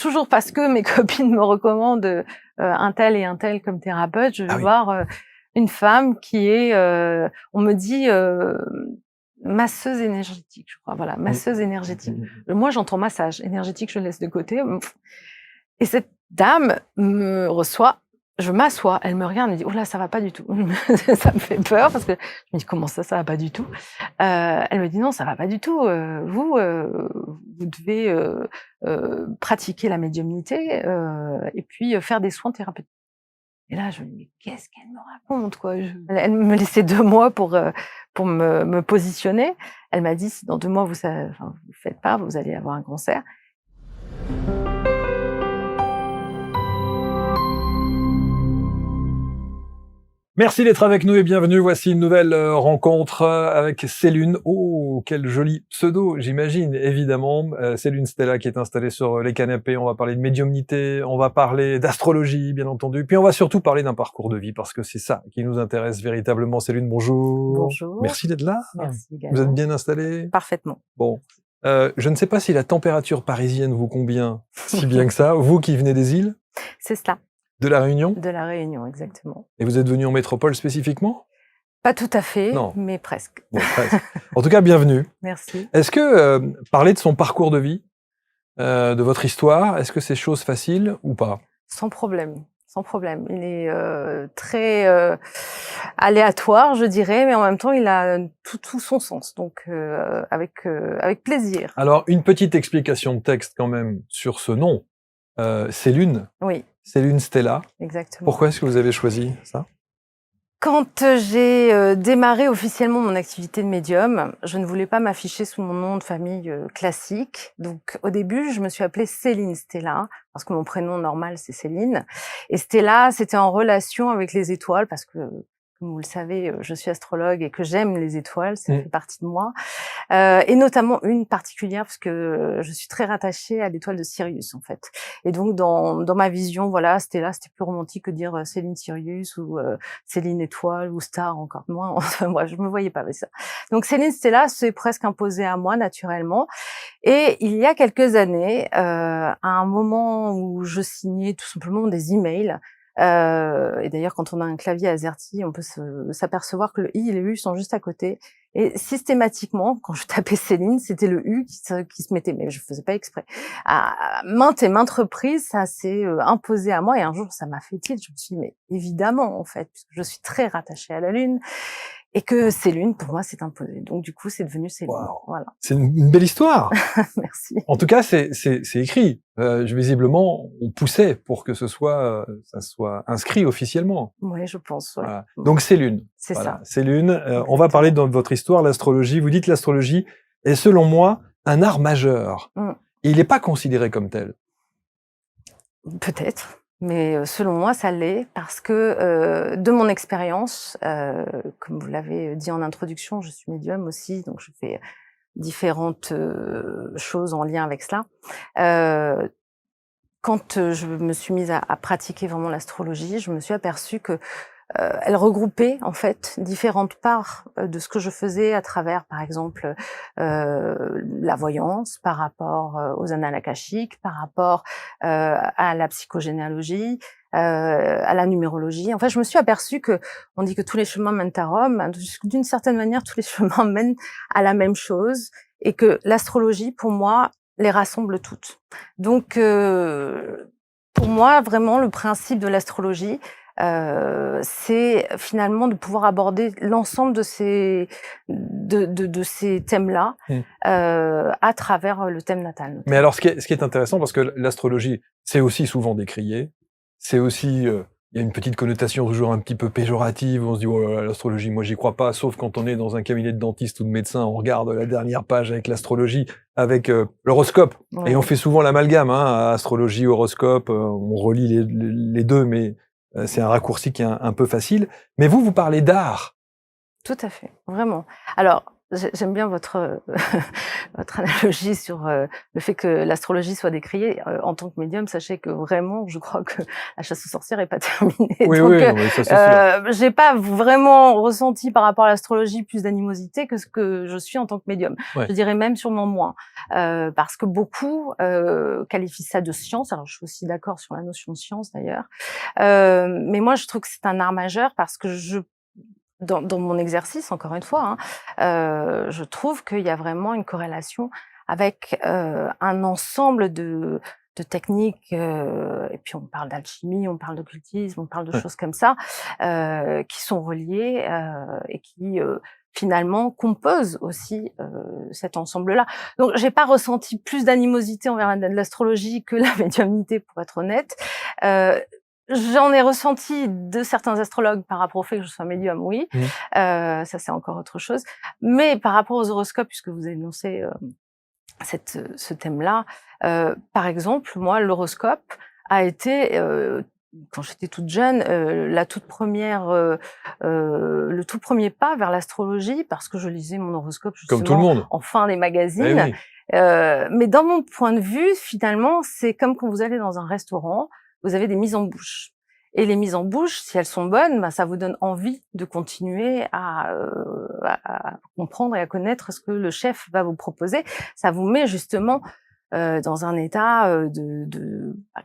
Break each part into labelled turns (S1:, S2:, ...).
S1: toujours parce que mes copines me recommandent un tel et un tel comme thérapeute, je vais voir une femme qui est, on me dit, masseuse énergétique, je crois. Voilà, masseuse énergétique. Moi, j'entends massage énergétique, je le laisse de côté. Et cette dame me reçoit. Je m'assois, elle me regarde, elle me dit: «Oh là, ça va pas du tout». Ça me fait peur parce que je me dis: «Comment ça va pas du tout?» Elle me dit: «Non, ça va pas du tout, vous devez, pratiquer la médiumnité, et puis, faire des soins thérapeutiques». Et là, je me dis: «Mais qu'est-ce qu'elle me raconte, quoi?» Elle me laissait 2 mois pour me positionner. Elle m'a dit: «Si dans 2 mois vous faites pas, vous allez avoir un cancer».
S2: Merci d'être avec nous et bienvenue. Voici une nouvelle rencontre avec Célune. Oh, quel joli pseudo, j'imagine, évidemment. Célune Stella qui est installée sur les canapés. On va parler de médiumnité, on va parler d'astrologie, bien entendu. Puis on va surtout parler d'un parcours de vie parce que c'est ça qui nous intéresse véritablement. Célune, bonjour.
S1: Bonjour.
S2: Merci d'être là.
S1: Merci également.
S2: Vous êtes bien installée?
S1: Parfaitement.
S2: Bon. Je ne sais pas si la température parisienne vous convient si bien que ça. Vous qui venez des îles?
S1: C'est cela.
S2: De la Réunion?
S1: De la Réunion, exactement.
S2: Et vous êtes venu en métropole spécifiquement?
S1: Pas tout à fait,
S2: Non.
S1: mais presque.
S2: Bon, presque. En tout cas, bienvenue.
S1: Merci.
S2: Est-ce que parler de son parcours de vie, de votre histoire, est-ce que c'est chose facile ou pas?
S1: Sans problème, sans problème. Il est très aléatoire, je dirais, mais en même temps, il a tout son sens, donc avec plaisir.
S2: Alors, une petite explication de texte quand même sur ce nom. Célune.
S1: Oui.
S2: Célune Stella.
S1: Exactement.
S2: Pourquoi est-ce que vous avez choisi ça?
S1: Quand j'ai démarré officiellement mon activité de médium, je ne voulais pas m'afficher sous mon nom de famille classique. Donc au début, je me suis appelée Céline Stella, parce que mon prénom normal, c'est Céline. Et Stella, c'était en relation avec les étoiles, parce que, comme vous le savez, je suis astrologue et que j'aime les étoiles, ça fait partie de moi. Et notamment une particulière, parce que je suis très rattachée à l'étoile de Sirius, en fait. Et donc, dans ma vision, voilà, Stella, c'était plus romantique que dire Céline Sirius ou Céline Étoile ou Star, encore moins. Enfin, bref, je me voyais pas avec ça. Donc, Céline Stella, c'est presque imposé à moi, naturellement. Et il y a quelques années, à un moment où je signais tout simplement des emails, et d'ailleurs, quand on a un clavier AZERTY, on peut s'apercevoir que le i et le u sont juste à côté. Et systématiquement, quand je tapais Céline, c'était le u qui se mettait, mais je faisais pas exprès. À maintes et maintes reprises, ça s'est imposé à moi. Et un jour, ça m'a fait tilt. Je me suis dit, mais évidemment, en fait, puisque je suis très rattachée à la Lune. Et que Célune, pour moi, c'est imposé. Donc, du coup, c'est devenu Céline.
S2: Wow.
S1: Voilà.
S2: C'est une belle histoire.
S1: Merci.
S2: En tout cas, c'est écrit. Visiblement, on poussait pour que ça soit inscrit officiellement.
S1: Oui, je pense. Ouais.
S2: Voilà. Donc, Célune.
S1: C'est
S2: voilà.
S1: ça.
S2: Célune. On va parler de votre histoire, l'astrologie. Vous dites l'astrologie est, selon moi, un art majeur. Et il n'est pas considéré comme tel.
S1: Peut-être. Mais selon moi, ça l'est parce que de mon expérience, comme vous l'avez dit en introduction, je suis médium aussi, donc je fais différentes choses en lien avec cela. Quand je me suis mise à pratiquer vraiment l'astrologie, je me suis aperçue que elle regroupait en fait différentes parts de ce que je faisais à travers, par exemple, la voyance, par rapport aux annales akashiques, par rapport à la psychogénéalogie, à la numérologie. En fait, je me suis aperçue que on dit que tous les chemins mènent à Rome. D'une certaine manière, tous les chemins mènent à la même chose, et que l'astrologie, pour moi, les rassemble toutes. Donc, pour moi, vraiment, le principe de l'astrologie, c'est finalement de pouvoir aborder l'ensemble de ces thèmes-là à travers le thème natal. Notamment.
S2: Mais alors, ce qui est intéressant, parce que l'astrologie, c'est aussi souvent décrié, c'est aussi, il y a une petite connotation toujours un petit peu péjorative, on se dit, oh, l'astrologie, moi j'y crois pas, sauf quand on est dans un cabinet de dentiste ou de médecin, on regarde la dernière page avec l'astrologie, avec l'horoscope, et on fait souvent l'amalgame, hein, astrologie, horoscope, on relie les deux, mais c'est un raccourci qui est un peu facile. Mais vous parlez d'art.
S1: Tout à fait, vraiment. Alors, J'aime bien votre votre analogie sur, le fait que l'astrologie soit décriée. En tant que médium, sachez que vraiment, je crois que la chasse aux sorcières est pas terminée.
S2: Oui,
S1: Donc,
S2: oui, non, mais ça, c'est sûr.
S1: j'ai pas vraiment ressenti par rapport à l'astrologie plus d'animosité que ce que je suis en tant que médium.
S2: Ouais.
S1: Je dirais même sûrement moins, parce que beaucoup, qualifient ça de science. Alors je suis aussi d'accord sur la notion de science d'ailleurs. Mais moi je trouve que c'est un art majeur parce que dans mon exercice, encore une fois, hein, je trouve qu'il y a vraiment une corrélation avec, un ensemble de techniques, et puis on parle d'alchimie, on parle d'occultisme, on parle de
S2: Ouais.
S1: choses comme ça, qui sont reliées, et qui, finalement composent aussi, cet ensemble-là. Donc j'ai pas ressenti plus d'animosité envers l'astrologie que la médiumnité, pour être honnête. Heu, J'en ai ressenti de certains astrologues par rapport au fait que je sois médium, oui.
S2: Mmh.
S1: Ça, c'est encore autre chose. Mais par rapport aux horoscopes, puisque vous énoncez, ce thème-là, par exemple, moi, l'horoscope a été, quand j'étais toute jeune, la toute première, le tout premier pas vers l'astrologie parce que je lisais mon horoscope
S2: Comme tout le
S1: justement
S2: monde.
S1: en fin des
S2: Eh
S1: magazines.
S2: oui.
S1: Mais dans mon point de vue, finalement, c'est comme quand vous allez dans un restaurant, vous avez des mises en bouche. Et les mises en bouche, si elles sont bonnes, bah, ça vous donne envie de continuer à comprendre et à connaître ce que le chef va vous proposer. Ça vous met justement, dans un état,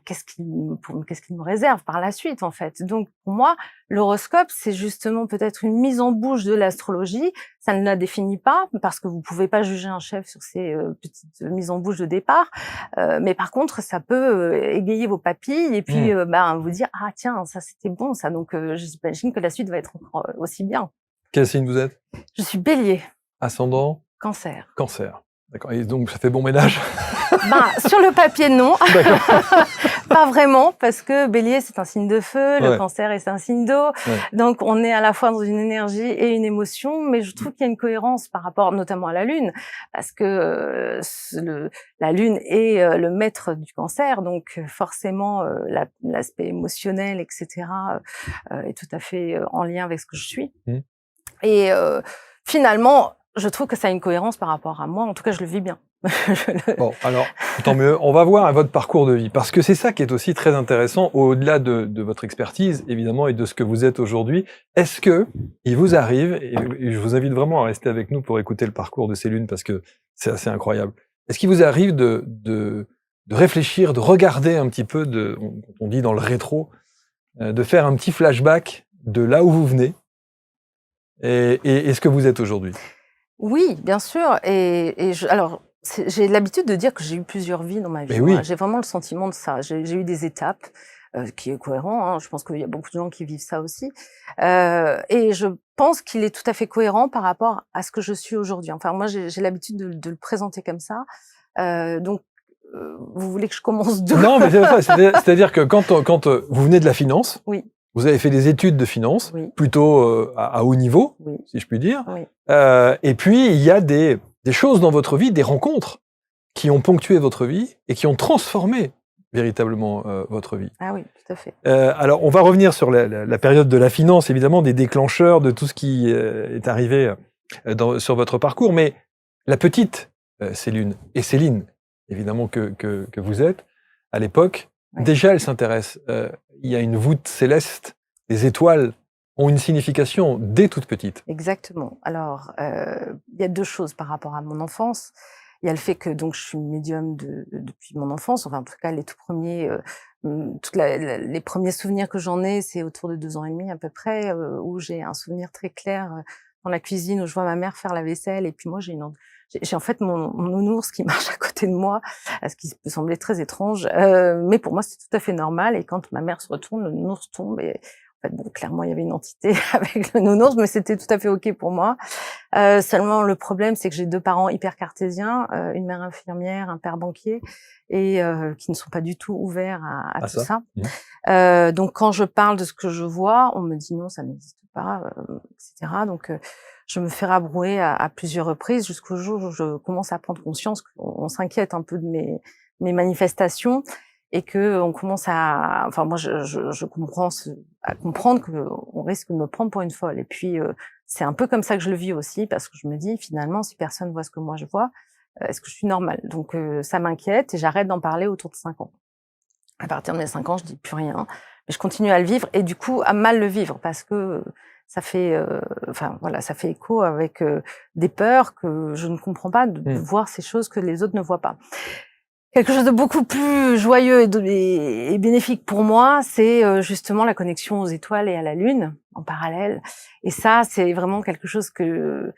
S1: qu'est-ce qu'il me réserve par la suite, en fait? Donc pour moi, l'horoscope, c'est justement peut-être une mise en bouche de l'astrologie. Ça ne la définit pas parce que vous pouvez pas juger un chef sur ses, petites mises en bouche de départ. Mais par contre, ça peut, égayer vos papilles et puis,
S2: Mmh.
S1: ben, vous dire: «Ah tiens, ça c'était bon ça, donc j'imagine que la suite va être encore, aussi bien».
S2: Quel signe vous êtes?
S1: Je suis Bélier,
S2: Ascendant?
S1: Cancer.
S2: Cancer. D'accord, et donc ça fait bon ménage?
S1: Ben, sur le papier, non.
S2: D'accord.
S1: Pas vraiment, parce que Bélier, c'est un signe de feu, le
S2: Ouais,
S1: Cancer, c'est un signe d'eau.
S2: ouais.
S1: Donc, on est à la fois dans une énergie et une émotion, mais je trouve qu'il y a une cohérence par rapport notamment à la Lune, parce que la Lune est le maître du Cancer, donc forcément, l'aspect émotionnel, etc., est tout à fait en lien avec ce que je suis.
S2: Mmh.
S1: Et finalement, je trouve que ça a une cohérence par rapport à moi. En tout cas, je le vis bien.
S2: Bon, alors, tant mieux. On va voir votre parcours de vie, parce que c'est ça qui est aussi très intéressant, au-delà de votre expertise, évidemment, et de ce que vous êtes aujourd'hui. Est-ce que il vous arrive, et je vous invite vraiment à rester avec nous pour écouter le parcours de Céline, parce que c'est assez incroyable. Est-ce qu'il vous arrive de réfléchir, de regarder un petit peu, on dit dans le rétro, de faire un petit flashback de là où vous venez et ce que vous êtes aujourd'hui?
S1: Oui, bien sûr. Alors, j'ai l'habitude de dire que j'ai eu plusieurs vies dans ma vie.
S2: Mais
S1: Moi,
S2: oui.
S1: j'ai vraiment le sentiment de ça. J'ai eu des étapes, qui est cohérent, hein. Je pense qu'il y a beaucoup de gens qui vivent ça aussi. Et je pense qu'il est tout à fait cohérent par rapport à ce que je suis aujourd'hui. Enfin, moi, j'ai l'habitude de le présenter comme ça. Donc, vous voulez que je commence d'où?
S2: Non, mais c'est ça. C'est-à-dire que quand vous venez de la finance,
S1: Oui,
S2: vous avez fait des études de finance,
S1: oui,
S2: plutôt à haut niveau,
S1: oui,
S2: si je puis dire.
S1: oui.
S2: Et puis, il y a des choses dans votre vie, des rencontres qui ont ponctué votre vie et qui ont transformé véritablement votre vie.
S1: Ah oui, tout à fait.
S2: Alors, on va revenir sur la période de la finance, évidemment, des déclencheurs, de tout ce qui est arrivé sur votre parcours. Mais la petite Céline, et Céline, évidemment, que vous êtes, à l'époque,
S1: Oui.
S2: déjà, elle s'intéresse. Il y a une voûte céleste, les étoiles ont une signification dès toute petite.
S1: Exactement. Alors, il y a 2 choses par rapport à mon enfance. Il y a le fait que donc je suis médium depuis mon enfance, enfin en tout cas les tout premiers, toute les premiers souvenirs que j'en ai, c'est autour de 2 ans et demi à peu près, où j'ai un souvenir très clair, dans la cuisine où je vois ma mère faire la vaisselle et puis moi j'ai en fait mon nounours qui marche à côté de moi, ce qui peut sembler très étrange, mais pour moi c'est tout à fait normal et quand ma mère se retourne, le nounours tombe et en fait, bon, clairement, il y avait une entité avec le nounours, mais c'était tout à fait OK pour moi. Seulement, le problème, c'est que j'ai 2 parents hyper cartésiens, une mère infirmière, un père banquier et qui ne sont pas du tout ouverts à tout
S2: Ça.
S1: ça.
S2: Mmh.
S1: Donc quand je parle de ce que je vois, on me dit: «Non, ça n'existe pas», et cetera. Donc je me fais rabrouer à plusieurs reprises jusqu'au jour où je commence à prendre conscience qu'on s'inquiète un peu de mes manifestations et qu'on commence à enfin moi je comprends à comprendre qu'on risque de me prendre pour une folle. Et puis, c'est un peu comme ça que je le vis aussi, parce que je me dis, finalement, si personne voit ce que moi je vois, est-ce que je suis normale? Donc, ça m'inquiète et j'arrête d'en parler autour de 5 ans. À partir de mes 5 ans, je dis plus rien, mais je continue à le vivre et du coup, à mal le vivre parce que ça fait, enfin voilà, ça fait écho avec, des peurs que je ne comprends pas de voir ces choses que les autres ne voient pas. Quelque chose de beaucoup plus joyeux et bénéfique pour moi, c'est, justement la connexion aux étoiles et à la lune en parallèle et ça, c'est vraiment quelque chose que,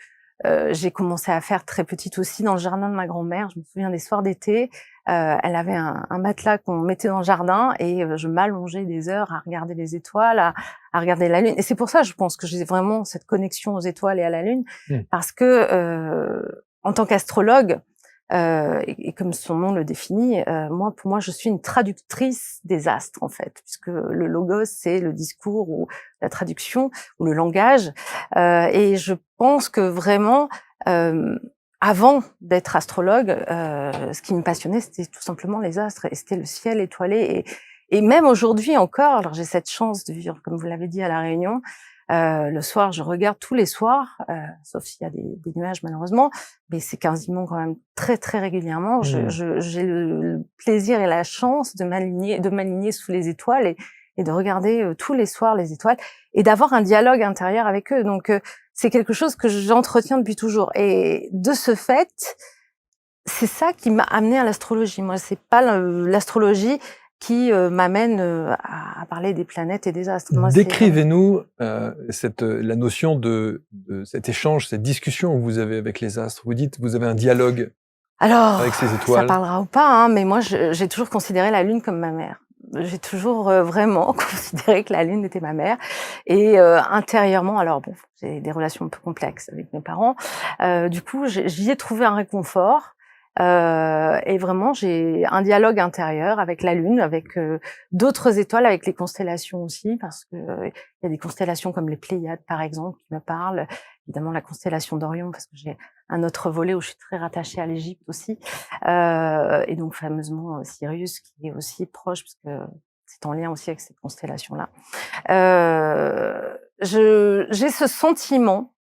S1: j'ai commencé à faire très petite aussi dans le jardin de ma grand-mère. Je me souviens des soirs d'été, elle avait un matelas qu'on mettait dans le jardin et je m'allongeais des heures à regarder les étoiles, à regarder la lune et c'est pour ça, je pense, que j'ai vraiment cette connexion aux étoiles et à la lune parce que, en tant qu'astrologue, et comme son nom le définit, moi, pour moi, je suis une traductrice des astres, en fait, puisque le logos, c'est le discours ou la traduction ou le langage. Et je pense que vraiment, avant d'être astrologue, ce qui me passionnait, c'était tout simplement les astres et c'était le ciel étoilé. Et même aujourd'hui encore, alors j'ai cette chance de vivre, comme vous l'avez dit, à La Réunion. Le soir, je regarde tous les soirs, sauf s'il y a des nuages malheureusement, mais c'est quasiment quand même très, très régulièrement. J'ai le plaisir et la chance de m'aligner sous les étoiles et de regarder tous les soirs les étoiles et d'avoir un dialogue intérieur avec eux. Donc, c'est quelque chose que j'entretiens depuis toujours. Et de ce fait, c'est ça qui m'a amenée à l'astrologie. Moi, c'est pas l'astrologie qui m'amène à parler des planètes et des astres. Moi,
S2: décrivez-nous la notion de cet échange, cette discussion que vous avez avec les astres. Vous dites, vous avez un dialogue avec ces étoiles.
S1: Ça parlera ou pas, hein, mais moi, j'ai toujours considéré la Lune comme ma mère. J'ai toujours vraiment considéré que la Lune était ma mère. Et intérieurement, alors bon, j'ai des relations un peu complexes avec mes parents. Du coup, j'y ai trouvé un réconfort. Et vraiment, j'ai un dialogue intérieur avec la Lune, avec d'autres étoiles, avec les constellations aussi, parce que il y a des constellations comme les Pléiades, par exemple, qui me parlent. Évidemment, la constellation d'Orion, parce que j'ai un autre volet où je suis très rattachée à l'Égypte aussi, et donc fameusement Sirius, qui est aussi proche, parce que c'est en lien aussi avec cette constellation-là. J'ai ce sentiment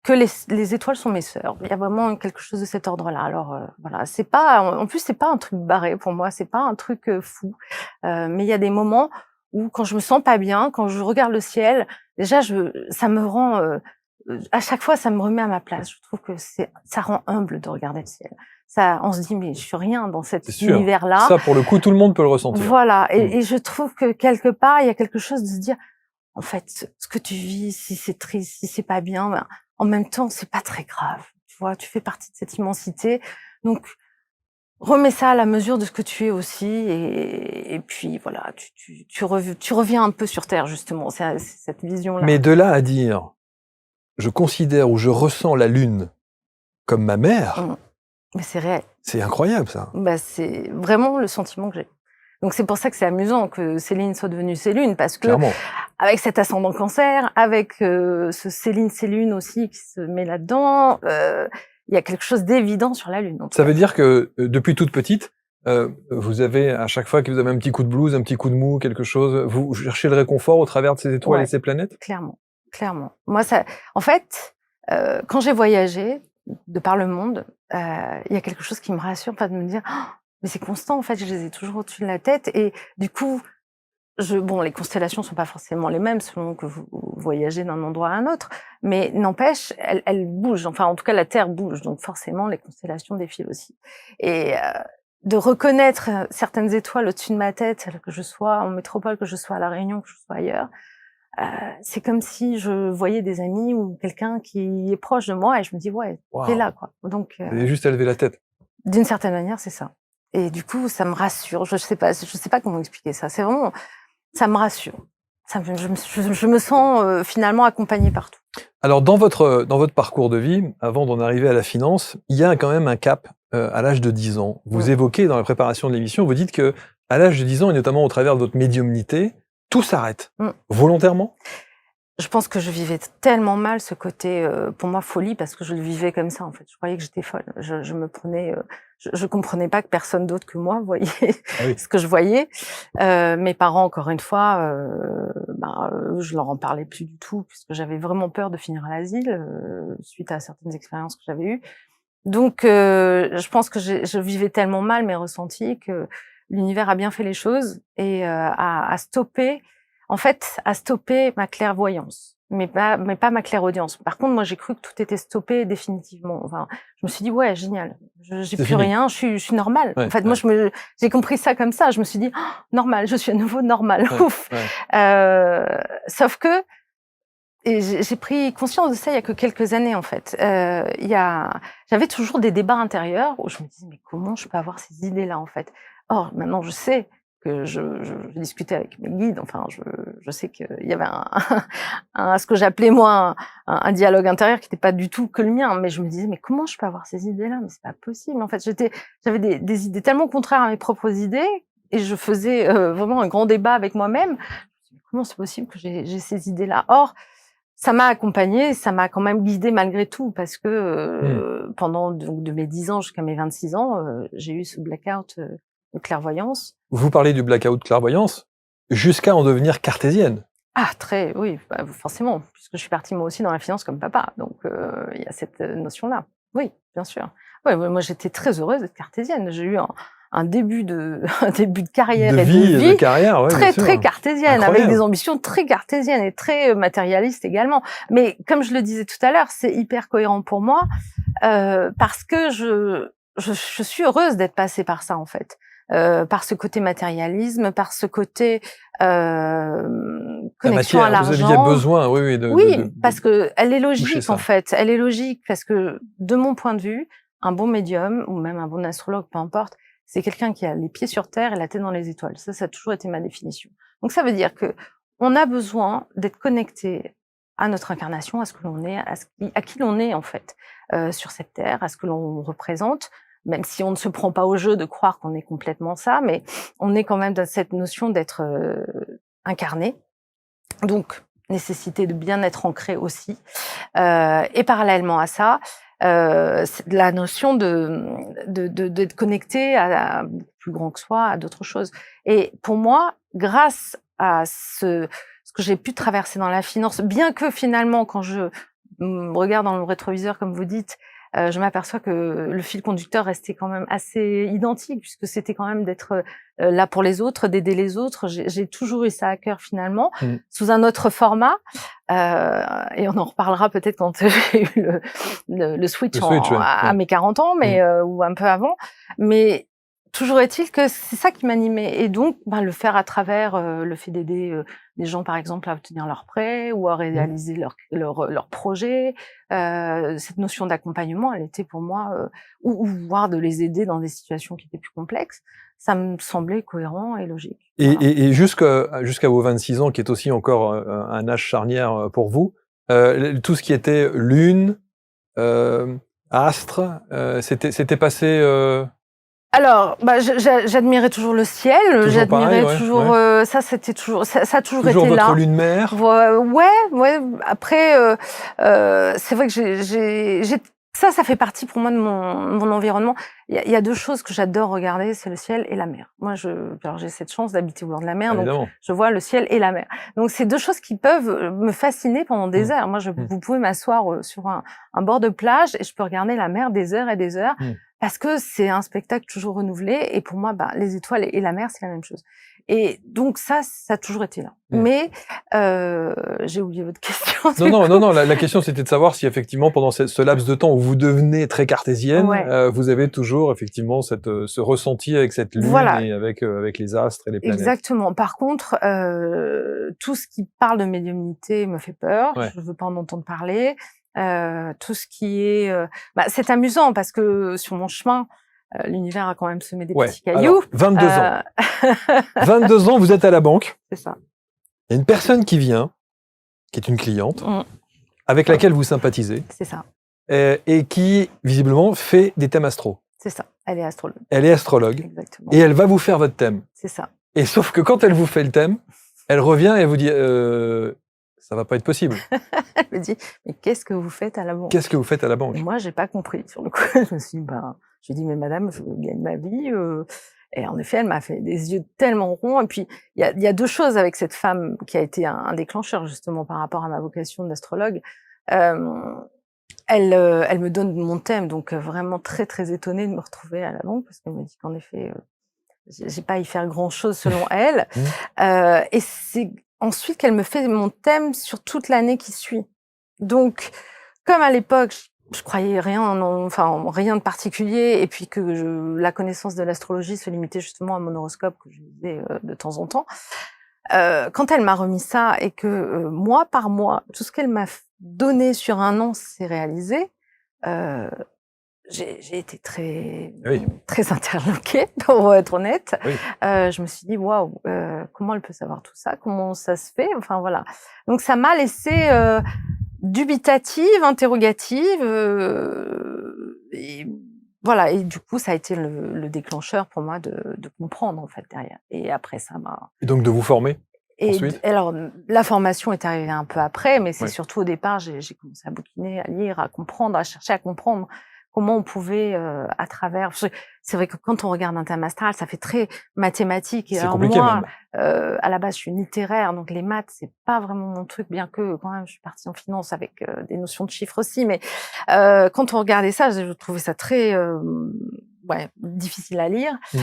S1: que les étoiles sont mes sœurs. Il y a vraiment quelque chose de cet ordre-là. Alors voilà, c'est pas, en plus c'est pas un truc barré pour moi, c'est pas un truc fou. Mais il y a des moments où quand je me sens pas bien, quand je regarde le ciel, déjà ça me rend à chaque fois ça me remet à ma place. Je trouve que ça rend humble de regarder le ciel. Ça, on se dit mais je suis rien dans cet univers-là.
S2: Ça pour le coup tout le monde peut le ressentir.
S1: Voilà, et je trouve que quelque part il y a quelque chose de se dire en fait ce que tu vis, si c'est triste, si c'est pas bien, ben, en même temps, c'est pas très grave. Tu vois, tu fais partie de cette immensité. Donc, remets ça à la mesure de ce que tu es aussi. Et puis, voilà, tu reviens un peu sur Terre, justement. C'est cette vision-là.
S2: Mais de là à dire, je considère ou je ressens la Lune comme ma mère.
S1: Mais c'est réel.
S2: C'est incroyable, ça.
S1: Bah, c'est vraiment le sentiment que j'ai. Donc, c'est pour ça que c'est amusant que Céline soit devenue Céline, parce que,
S2: clairement,
S1: avec cet ascendant Cancer, avec ce Céline aussi qui se met là-dedans, il y a quelque chose d'évident sur la Lune.
S2: Ça veut dire que depuis toute petite, vous avez, à chaque fois que vous avez un petit coup de blues, un petit coup de mou, quelque chose, vous cherchez le réconfort au travers de ces étoiles et ces planètes?
S1: Clairement, clairement. Moi, en fait, quand j'ai voyagé de par le monde, il y a quelque chose qui me rassure, pas de me dire oh, mais c'est constant, en fait, je les ai toujours au-dessus de la tête. Et du coup, bon, les constellations sont pas forcément les mêmes selon que vous voyagez d'un endroit à un autre, mais n'empêche, elles bougent. Enfin, en tout cas, la Terre bouge, donc forcément, les constellations défilent aussi. Et de reconnaître certaines étoiles au-dessus de ma tête, que je sois en métropole, que je sois à La Réunion, que je sois ailleurs, c'est comme si je voyais des amis ou quelqu'un qui est proche de moi et je me dis ouais, t'es là, quoi. Donc,
S2: vous avez juste à lever la tête.
S1: D'une certaine manière, c'est ça. Et du coup, ça me rassure. Je sais pas comment expliquer ça. C'est vraiment, ça me rassure. Je me sens finalement accompagnée partout.
S2: Alors dans votre parcours de vie, avant d'en arriver à la finance, il y a quand même un cap à l'âge de 10 ans. Vous évoquez dans la préparation de l'émission, vous dites que à l'âge de 10 ans, et notamment au travers de votre médiumnité, tout s'arrête. Volontairement?
S1: Je pense que je vivais tellement mal ce côté, pour moi, folie, parce que je le vivais comme ça, en fait. Je croyais que j'étais folle. Je me prenais, je comprenais pas que personne d'autre que moi voyait
S2: Ah oui.
S1: ce que je voyais. Mes parents, encore une fois, je leur en parlais plus du tout puisque j'avais vraiment peur de finir à l'asile, suite à certaines expériences que j'avais eues. Donc je pense que je vivais tellement mal mes ressentis que l'univers a bien fait les choses et a stoppé, en fait, a stoppé ma clairvoyance, mais pas ma clairaudience. Par contre, moi, j'ai cru que tout était stoppé définitivement. Enfin, je me suis dit: «Ouais, génial, j'ai
S2: C'est
S1: plus
S2: fini.
S1: rien, je suis normale». En
S2: Ouais,
S1: fait, moi,
S2: ouais,
S1: j'ai compris ça comme ça. Je me suis dit: «Oh, normal, je suis à nouveau normale,
S2: ouais,
S1: ouf».
S2: ouais.
S1: Sauf que j'ai pris conscience de ça il y a que quelques années, en fait. J'avais toujours des débats intérieurs où je me disais: «Mais comment je peux avoir ces idées-là, en fait?» Or, maintenant, je sais que je discutais avec mes guides, enfin, je sais qu'il y avait ce que j'appelais moi un dialogue intérieur qui n'était pas du tout que le mien, mais je me disais: «Mais comment je peux avoir ces idées-là? Mais c'est pas possible, en fait». J'avais des idées tellement contraires à mes propres idées et je faisais, vraiment un grand débat avec moi-même. Je me dis: «Mais comment c'est possible que j'ai ces idées-là?» Or, ça m'a accompagnée, ça m'a quand même guidée malgré tout parce que,
S2: Mmh.
S1: pendant donc de mes 10 ans jusqu'à mes 26 ans, j'ai eu ce blackout, de clairvoyance.
S2: Vous parlez du blackout clairvoyance, jusqu'à en devenir cartésienne.
S1: Ah très oui, bah, forcément, puisque je suis partie moi aussi dans la finance comme papa, donc il y a cette, notion-là. Oui, bien sûr. Ouais, ouais, moi j'étais très heureuse d'être cartésienne. J'ai eu un début de un début de carrière
S2: De
S1: et de
S2: vie et de
S1: vie
S2: carrière, ouais, bien
S1: très, très
S2: sûr.
S1: cartésienne, avec des
S2: Incroyable.
S1: ambitions très cartésiennes et très, matérialistes également. Mais comme je le disais tout à l'heure, c'est hyper cohérent pour moi, parce que je suis heureuse d'être passée par ça, en fait. Par ce côté matérialisme, par ce côté,
S2: La
S1: connexion à
S2: matière, vous aviez
S1: l'argent.
S2: besoin, oui, oui,
S1: Oui, parce qu'elle est
S2: toucher
S1: logique, en
S2: ça.
S1: fait. Elle est logique parce que, de mon point de vue, un bon médium ou même un bon astrologue, peu importe, c'est quelqu'un qui a les pieds sur terre et la tête dans les étoiles. Ça a toujours été ma définition. Donc ça veut dire qu'on a besoin d'être connecté à notre incarnation, à ce que l'on est, à qui l'on est, en fait, sur cette terre, à ce que l'on représente, même si on ne se prend pas au jeu de croire qu'on est complètement ça, mais on est quand même dans cette notion d'être, incarné. Donc, nécessité de bien être ancré aussi. Et parallèlement à ça, c'est la notion d'être connecté à plus grand que soi, à d'autres choses. Et pour moi, grâce à ce que j'ai pu traverser dans la finance, bien que finalement, quand je regarde dans le rétroviseur, comme vous dites, je m'aperçois que le fil conducteur restait quand même assez identique, puisque c'était quand même d'être là pour les autres, d'aider les autres. J'ai toujours eu ça à cœur finalement,
S2: Mmh.
S1: sous un autre format. Et on en reparlera peut-être quand j'ai eu le switch
S2: Le switch, ouais,
S1: à
S2: ouais.
S1: mes 40 ans,
S2: Mmh.
S1: mais ou un peu avant. Mais toujours est-il que c'est ça qui m'animait et donc le faire à travers, le fait d'aider, les gens, par exemple, à obtenir leurs prêts ou à
S2: Mmh.
S1: réaliser leurs projets. Cette notion d'accompagnement, elle était pour moi, ou voire de les aider dans des situations qui étaient plus complexes, ça me semblait cohérent et logique. Voilà.
S2: Et jusqu'à vos 26 ans, qui est aussi encore, un âge charnière, pour vous, tout ce qui était lune, hem, astre, c'était passé,
S1: Alors, j'admirais toujours le ciel,
S2: toujours pareil,
S1: j'admirais
S2: ouais,
S1: toujours,
S2: ouais?
S1: ça a toujours
S2: Toujours
S1: été
S2: votre
S1: là.
S2: lune mère?
S1: Ouais, ouais, après, c'est vrai que j'ai ça fait partie pour moi de mon environnement. Il y a 2 choses que j'adore regarder, c'est le ciel et la mer. Moi, alors j'ai cette chance d'habiter au bord de la mer, donc
S2: Évidemment.
S1: je vois le ciel et la mer. Donc c'est 2 choses qui peuvent, me fasciner pendant des
S2: Mmh.
S1: heures. Moi,
S2: Mmh.
S1: vous pouvez m'asseoir, sur un bord de plage et je peux regarder la mer des heures et des heures
S2: Mmh.
S1: parce que c'est un spectacle toujours renouvelé et pour moi, les étoiles et la mer, c'est la même chose. Et donc ça a toujours été là.
S2: Mmh.
S1: Mais j'ai oublié votre question
S2: Non,
S1: du
S2: non,
S1: coup.
S2: non, non, la question c'était de savoir si effectivement pendant ce laps de temps où vous devenez très cartésienne,
S1: Ouais,
S2: vous avez toujours effectivement ce ressenti avec cette lune
S1: voilà,
S2: et avec les astres et les planètes.
S1: exactement. Par contre, tout ce qui parle de médiumnité me fait peur,
S2: Ouais.
S1: je veux pas en entendre parler. Tout ce qui est, c'est amusant parce que sur mon chemin, l'univers a quand même semé des
S2: Ouais.
S1: petits cailloux.
S2: Alors 22 ans.
S1: Heu
S2: 22 ans, vous êtes à la banque,
S1: c'est ça.
S2: il y a une personne qui vient, qui est une cliente,
S1: Mmh,
S2: avec laquelle vous sympathisez,
S1: c'est ça,
S2: et qui visiblement fait des thèmes astro.
S1: c'est ça. Elle est astrologue,
S2: Elle est astrologue
S1: exactement.
S2: et elle va vous faire votre thème.
S1: C'est ça.
S2: Et sauf que quand elle vous fait le thème, elle revient et elle vous dit, ça va pas être possible.
S1: Elle me dit: «Mais qu'est-ce que vous faites à la banque?»
S2: Qu'est-ce que vous faites à la
S1: Et
S2: banque?
S1: moi, j'ai pas compris sur le coup. Je me suis dit: Je lui ai dit: «Mais madame, je gagne ma vie», et en effet, elle m'a fait des yeux tellement ronds et puis il y a 2 choses avec cette femme qui a été un déclencheur justement par rapport à ma vocation d'astrologue. Hem, elle me donne mon thème donc vraiment très, très étonnée de me retrouver à la banque parce qu'elle me dit qu'en effet, j'ai pas à y faire grand-chose selon elle.
S2: Mmh.
S1: Et c'est ensuite qu'elle me fait mon thème sur toute l'année qui suit. Donc, comme à l'époque, je croyais rien en rien de particulier et puis que la connaissance de l'astrologie se limitait justement à mon horoscope que je lisais, de temps en temps. Quand elle m'a remis ça et que, mois par mois, tout ce qu'elle m'a donné sur un an s'est réalisé, heu j'ai été
S2: Oui,
S1: très interloquée pour être honnête.
S2: oui.
S1: Je me suis dit: «Waouh, comment elle peut savoir tout ça? Comment ça se fait?» Enfin voilà. Donc ça m'a laissée, dubitative, interrogative, et voilà et du coup ça a été le déclencheur pour moi de comprendre en fait derrière et après ça m'a
S2: Et donc de vous former ensuite?
S1: alors, la formation est arrivée un peu après, mais c'est
S2: Ouais.
S1: surtout au départ, j'ai commencé à bouquiner, à lire, à comprendre, à chercher à comprendre comment on pouvait, à travers parce que c'est vrai que quand on regarde un thème astral, ça fait très mathématique et
S2: C'est
S1: alors
S2: compliqué
S1: moi,
S2: même.
S1: à la base, je suis littéraire, donc les maths, c'est pas vraiment mon truc, bien que quand même je suis partie en finance avec, des notions de chiffres aussi, mais quand on regardait ça, je trouvais ça très, ouais, difficile à lire.
S2: Mmh.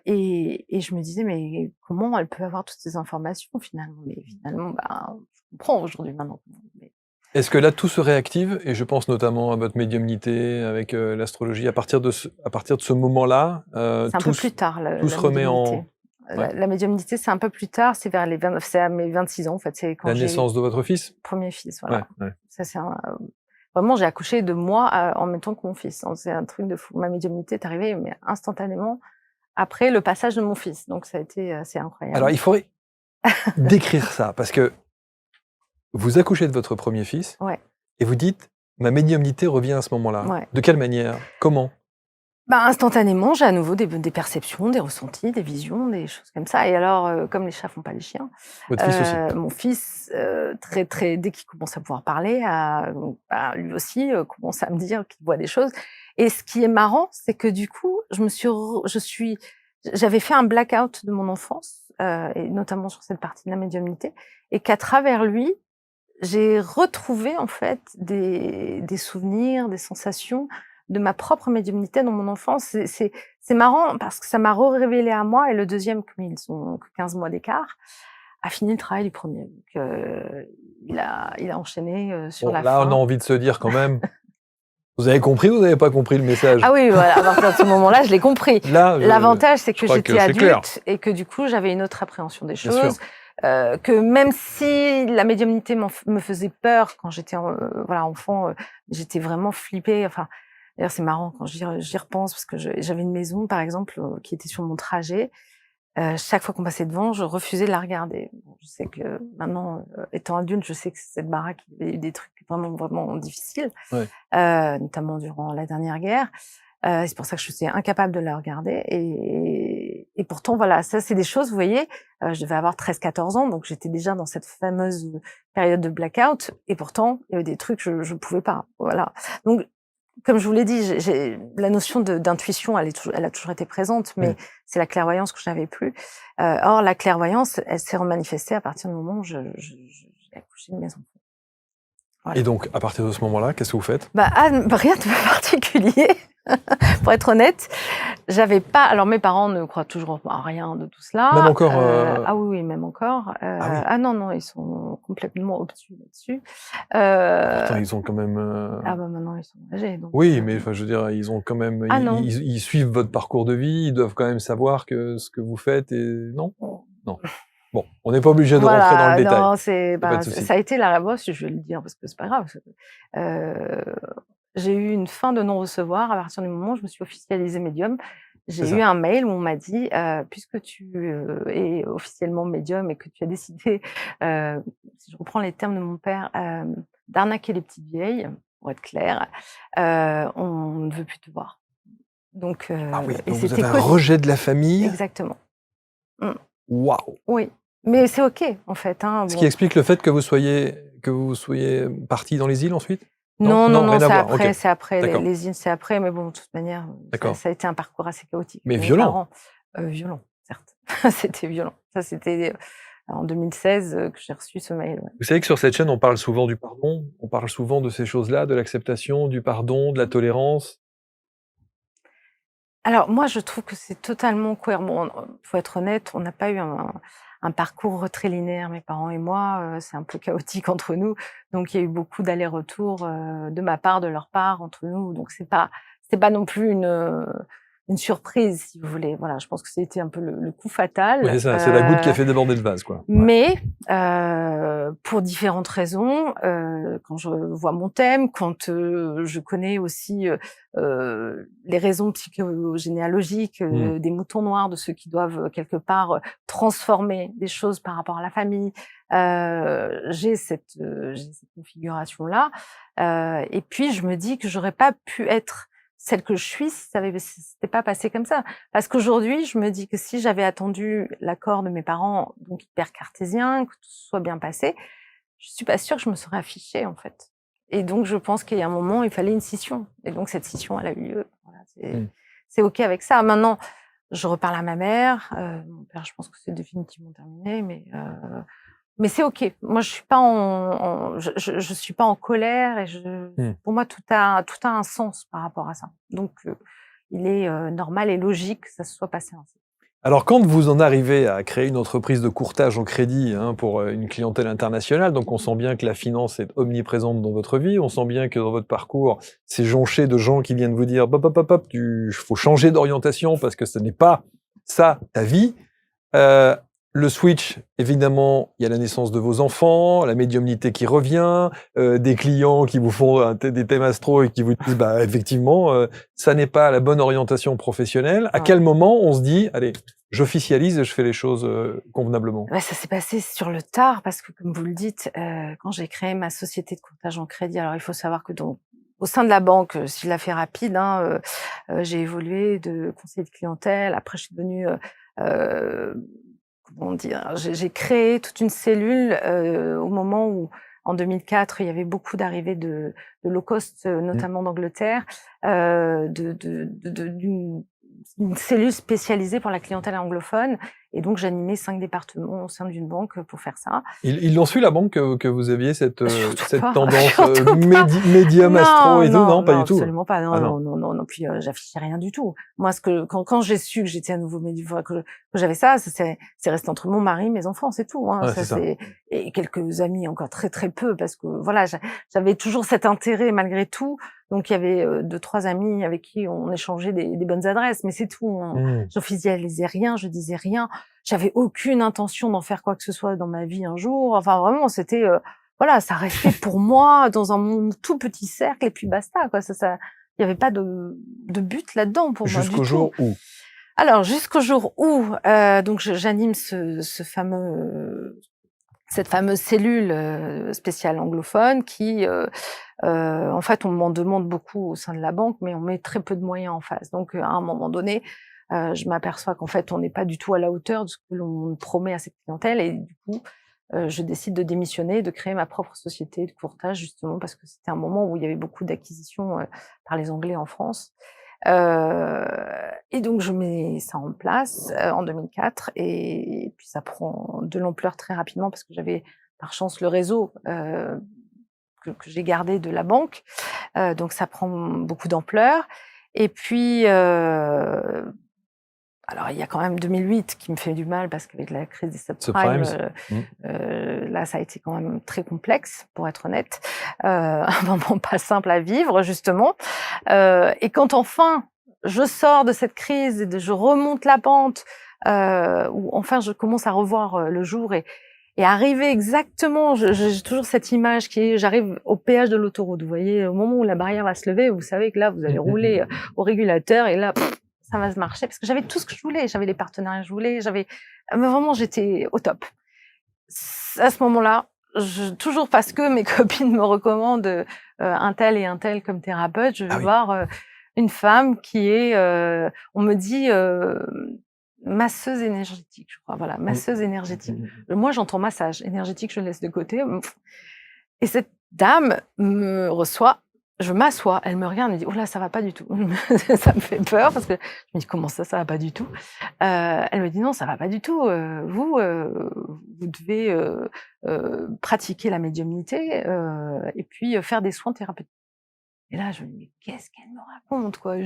S1: Et je me disais: «Mais comment elle peut avoir toutes ces informations finalement?» Mais finalement, ben, je comprends aujourd'hui maintenant. Mais
S2: Est-ce que là, tout se réactive? Et je pense notamment à votre médiumnité avec, l'astrologie. À partir de ce moment-là,
S1: c'est un peu plus tard
S2: tout se
S1: la
S2: remet
S1: médiumnité.
S2: en ouais,
S1: La médiumnité, c'est un peu plus tard, c'est vers c'est à mes 26 ans en fait, c'est quand
S2: la
S1: j'ai eu
S2: naissance de votre fils?
S1: premier fils,
S2: Ouais,
S1: voilà.
S2: ouais.
S1: Ça c'est un vraiment j'ai accouché de moi, en même temps que mon fils, hein, c'est un truc de fou. Ma médiumnité est arrivée, mais instantanément après le passage de mon fils, donc ça a été assez
S2: Alors
S1: incroyable.
S2: il faudrait décrire ça, parce que vous accouchez de votre premier fils
S1: Ouais,
S2: et vous dites: «Ma médiumnité revient à ce moment-là».
S1: ouais.
S2: De quelle manière? Comment?
S1: Bah, instantanément, j'ai à nouveau des perceptions, des ressentis, des visions, des choses comme ça et alors, comme les chats font pas les chiens,
S2: Votre fils aussi?
S1: mon fils, très dès qu'il commence à pouvoir parler, lui aussi, commence à me dire qu'il voit des choses et ce qui est marrant, c'est que du coup, j'avais fait un blackout de mon enfance, et notamment sur cette partie de la médiumnité et qu'à travers lui, j'ai retrouvé en fait des souvenirs, des sensations de ma propre médiumnité dans mon enfance. C'est marrant parce que ça m'a révélé à moi et le deuxième, comme ils ont que 15 mois d'écart, a fini le travail du premier. Donc il a enchaîné, sur
S2: Bon,
S1: la
S2: là, on a
S1: fin.
S2: envie de se dire quand même, vous avez compris ou vous n'avez pas compris le message?
S1: Ah oui, voilà, à partir de ce moment-là, je l'ai compris.
S2: Là,
S1: L'avantage, c'est
S2: je
S1: que
S2: crois que
S1: j'étais
S2: c'est clair,
S1: adulte et que du coup, j'avais une autre appréhension des
S2: bien sûr.
S1: choses, que même si la médiumnité me faisait peur quand j'étais voilà, enfant, j'étais vraiment flippée. Enfin, d'ailleurs, c'est marrant quand j'y repense parce que j'avais une maison, par exemple, qui était sur mon trajet. Chaque fois qu'on passait devant, je refusais de la regarder. Bon, je sais que maintenant, étant adulte, je sais que cette baraque, il y avait eu des trucs vraiment, vraiment difficiles,
S2: Ouais.
S1: notamment durant la dernière guerre. C'est pour ça que je suis incapable de la regarder et pourtant voilà, ça c'est des choses, vous voyez, je devais avoir 13-14 ans, donc j'étais déjà dans cette fameuse période de blackout et pourtant il y avait des trucs je pouvais pas, voilà. Donc comme je vous l'ai dit, j'ai la notion d'intuition, elle a toujours été présente,
S2: Mmh.
S1: mais c'est la clairvoyance que je n'avais plus. Or la clairvoyance, elle s'est remanifestée à partir du moment où j'ai accouché de mes enfants.
S2: Et
S1: Voilà.
S2: donc, à partir de ce moment-là, qu'est-ce que vous faites?
S1: Rien de particulier. Pour être honnête, j'avais pas alors mes parents ne croient toujours à rien de tout
S2: Même
S1: cela,
S2: encore,
S1: ah oui, oui, même encore,
S2: ah oui,
S1: ah non, non, ils sont complètement obtus là-dessus,
S2: pourtant
S1: heu,
S2: ils ont quand même,
S1: ah bah, maintenant ils sont âgés donc
S2: oui, mais enfin, je veux dire, ils ont quand même
S1: ah non.
S2: ils suivent votre parcours de vie, ils doivent quand même savoir que ce que vous faites est non? Non. Bon, on n'est pas obligé de rentrer dans le
S1: Voilà,
S2: détail,
S1: non,
S2: il y a pas de souci.
S1: ça a été la moi, si je vais le dire parce que c'est pas grave, heu, j'ai eu une fin de non-recevoir à partir du moment où je me suis officialisée médium.
S2: C'est
S1: J'ai eu
S2: ça.
S1: un mail où on m'a dit, «Puisque tu, es officiellement médium et que tu as décidé», si je reprends les termes de mon père, «d'arnaquer les petites vieilles», pour être clair, «on ne veut plus te voir». Donc
S2: Ah oui,
S1: et
S2: donc vous
S1: c'était
S2: avez un
S1: qu'aussi
S2: rejet de la famille?
S1: exactement. Mmh,
S2: Waouh!
S1: oui, mais c'est OK en fait, hein,
S2: Ce qui
S1: bon.
S2: explique le fait que vous soyez partis dans les îles ensuite?
S1: Non,
S2: Non, rien à voir. OK,
S1: c'est après,
S2: d'accord,
S1: les zines, c'est après, mais bon, de toute manière,
S2: d'accord.
S1: ça a été un parcours assez chaotique
S2: Mais
S1: avec mes
S2: violent?
S1: parents. Violent, certes. C'était violent. Ça, c'était, en 2016, que j'ai reçu ce mail, ouais.
S2: Vous savez que sur cette chaîne, on parle souvent du pardon, on parle souvent de ces choses-là, de l'acceptation, du pardon, de la tolérance.
S1: Alors moi, je trouve que c'est totalement cohérent. Bon, faut être honnête, on n'a pas eu un parcours très linéaire, mes parents et moi, c'est un peu chaotique entre nous. Donc il y a eu beaucoup d'allers-retours, de ma part, de leur part, entre nous. Donc c'est pas non plus une surprise, si vous voulez. Voilà, je pense que c'était un peu le coup
S2: Oui, c'est
S1: fatal.
S2: ça, c'est la goutte qui a fait déborder le vase, quoi. Ouais.
S1: Mais pour différentes raisons, quand je vois mon thème, quand, je connais aussi, les raisons psychogénéalogiques,
S2: Mmh.
S1: des moutons noirs, de ceux qui doivent, quelque part, transformer des choses par rapport à la famille, j'ai cette configuration-là, et puis je me dis que j'aurais pas pu être celle que je suis si c'était pas passé comme ça. Parce qu'aujourd'hui, je me dis que si j'avais attendu l'accord de mes parents, donc hyper cartésiens, que tout soit bien passé, je suis pas sûre que je me serais affichée, en fait. Et donc, je pense qu'il y a un moment, il fallait une scission. Et donc, cette scission, elle a eu lieu. Voilà,
S2: Mmh.
S1: c'est OK avec ça. Maintenant, je reparle à ma mère. Mon père, je pense que c'est définitivement terminé, mais c'est OK. Moi, je suis pas je suis pas en colère et
S2: Mmh.
S1: pour moi, tout a un sens par rapport à ça. Donc, il est, normal et logique que ça se soit passé ainsi.
S2: Alors quand vous en arrivez à créer une entreprise de courtage au crédit, hein, pour, une clientèle internationale, donc on sent bien que la finance est omniprésente dans votre vie, on sent bien que dans votre parcours, c'est jonché de gens qui viennent vous dire: «Hop, hop, hop, hop, tu faut changer d'orientation parce que ce n'est pas ça ta vie». Heu, le switch, évidemment, il y a la naissance de vos enfants, la médiumnité qui revient, des clients qui vous font des thèmes astro et qui vous disent: «Bah, effectivement, ça n'est pas la bonne orientation professionnelle». À
S1: Ouais.
S2: quel moment on se dit: «Allez, j'officialise et je fais les choses, convenablement»?
S1: Bah, ça s'est passé sur le tard parce que comme vous le dites, quand j'ai créé ma société de courtage en crédit, alors il faut savoir que donc au sein de la banque, si je la fais rapide, hein, j'ai évolué de conseiller de clientèle. Après je suis devenue, comment dire? J'ai créé toute une cellule, au moment où en 2004, il y avait beaucoup d'arrivées de low cost,
S2: Mmh.
S1: notamment d'Angleterre, d'une une cellule spécialisée pour la clientèle anglophone et donc j'animais 5 départements au sein d'une banque, pour faire ça.
S2: Ils l'ont su la banque que vous aviez
S1: Surtout
S2: cette
S1: pas,
S2: tendance,
S1: surtout pas.
S2: médium astro et tout? Non, pas
S1: Non,
S2: du tout?
S1: absolument pas.
S2: Ah
S1: Non,
S2: non.
S1: non, non, non, non. Puis, j'affichais rien du tout. Moi, quand j'ai su que j'étais à nouveau enfin, que j'avais ça, c'est resté entre mon mari, mes enfants, c'est tout, hein.
S2: Ouais,
S1: Ça,
S2: c'est ça.
S1: c'est et quelques amis, encore très, très peu, parce que voilà, j'avais toujours cet intérêt malgré tout. Donc il y avait, 2-3 amis avec qui on échangeait des bonnes adresses, mais c'est tout, hein.
S2: Mmh.
S1: J'officialisais rien, je disais rien. J'avais aucune intention d'en faire quoi que ce soit dans ma vie un jour. Enfin, vraiment, c'était, voilà, ça restait pour moi dans mon tout petit cercle et puis basta, quoi. Il y avait pas de but là-dedans pour moi du
S2: Jusqu'au
S1: tout.
S2: jour où?
S1: Alors jusqu'au jour où, donc j'anime cette fameuse cellule, spéciale anglophone qui, en fait, on m'en demande beaucoup au sein de la banque, mais on met très peu de moyens en face. Donc, à un moment donné, je m'aperçois qu'en fait, on n'est pas du tout à la hauteur de ce que l'on promet à cette clientèle et du coup, je décide de démissionner, de créer ma propre société de courtage justement parce que c'était un moment où il y avait beaucoup d'acquisitions, par les Anglais en France. Et donc je mets ça en place, en 2004 et puis ça prend de l'ampleur très rapidement parce que j'avais par chance le réseau, que j'ai gardé de la banque, donc ça prend beaucoup d'ampleur et puis, alors il y a quand même 2008 qui me fait du mal parce qu'avec la crise des subprimes,
S2: Subprimes? Mmh.
S1: là ça a été quand même très complexe pour être honnête, un moment pas simple à vivre justement, et quand enfin je sors de cette crise et je remonte la pente, où enfin je commence à revoir, le jour et arriver exactement, j'ai toujours cette image qui est j'arrive au péage de l'autoroute, vous voyez? Au moment où la barrière va se lever, vous savez que là vous allez
S2: Mmh, mmh,
S1: rouler,
S2: mmh.
S1: au régulateur et là ça va se marcher parce que j'avais tout ce que je voulais. J'avais les partenariats que je voulais, mais vraiment j'étais au top. À ce moment-là, toujours parce que mes copines me recommandent, un tel et un tel comme thérapeute, je
S2: Ah
S1: vais
S2: oui.
S1: voir, une femme qui est, on me dit, masseuse énergétique, je crois, voilà,
S2: Mmh.
S1: masseuse
S2: Mmh
S1: énergétique.
S2: mh mh.
S1: Moi, j'entends massage énergétique, je laisse de côté, et cette dame me reçoit Je m'assois, elle me regarde, elle me dit: «Oh là, ça va pas du tout». Ça me fait peur parce que je me dis: «Comment ça va pas du tout?» Elle me dit: «Non, ça va pas du tout, vous devez, pratiquer la médiumnité, et puis, faire des soins thérapeutiques». Et là, je me dis: «Mais qu'est-ce qu'elle me raconte, quoi?»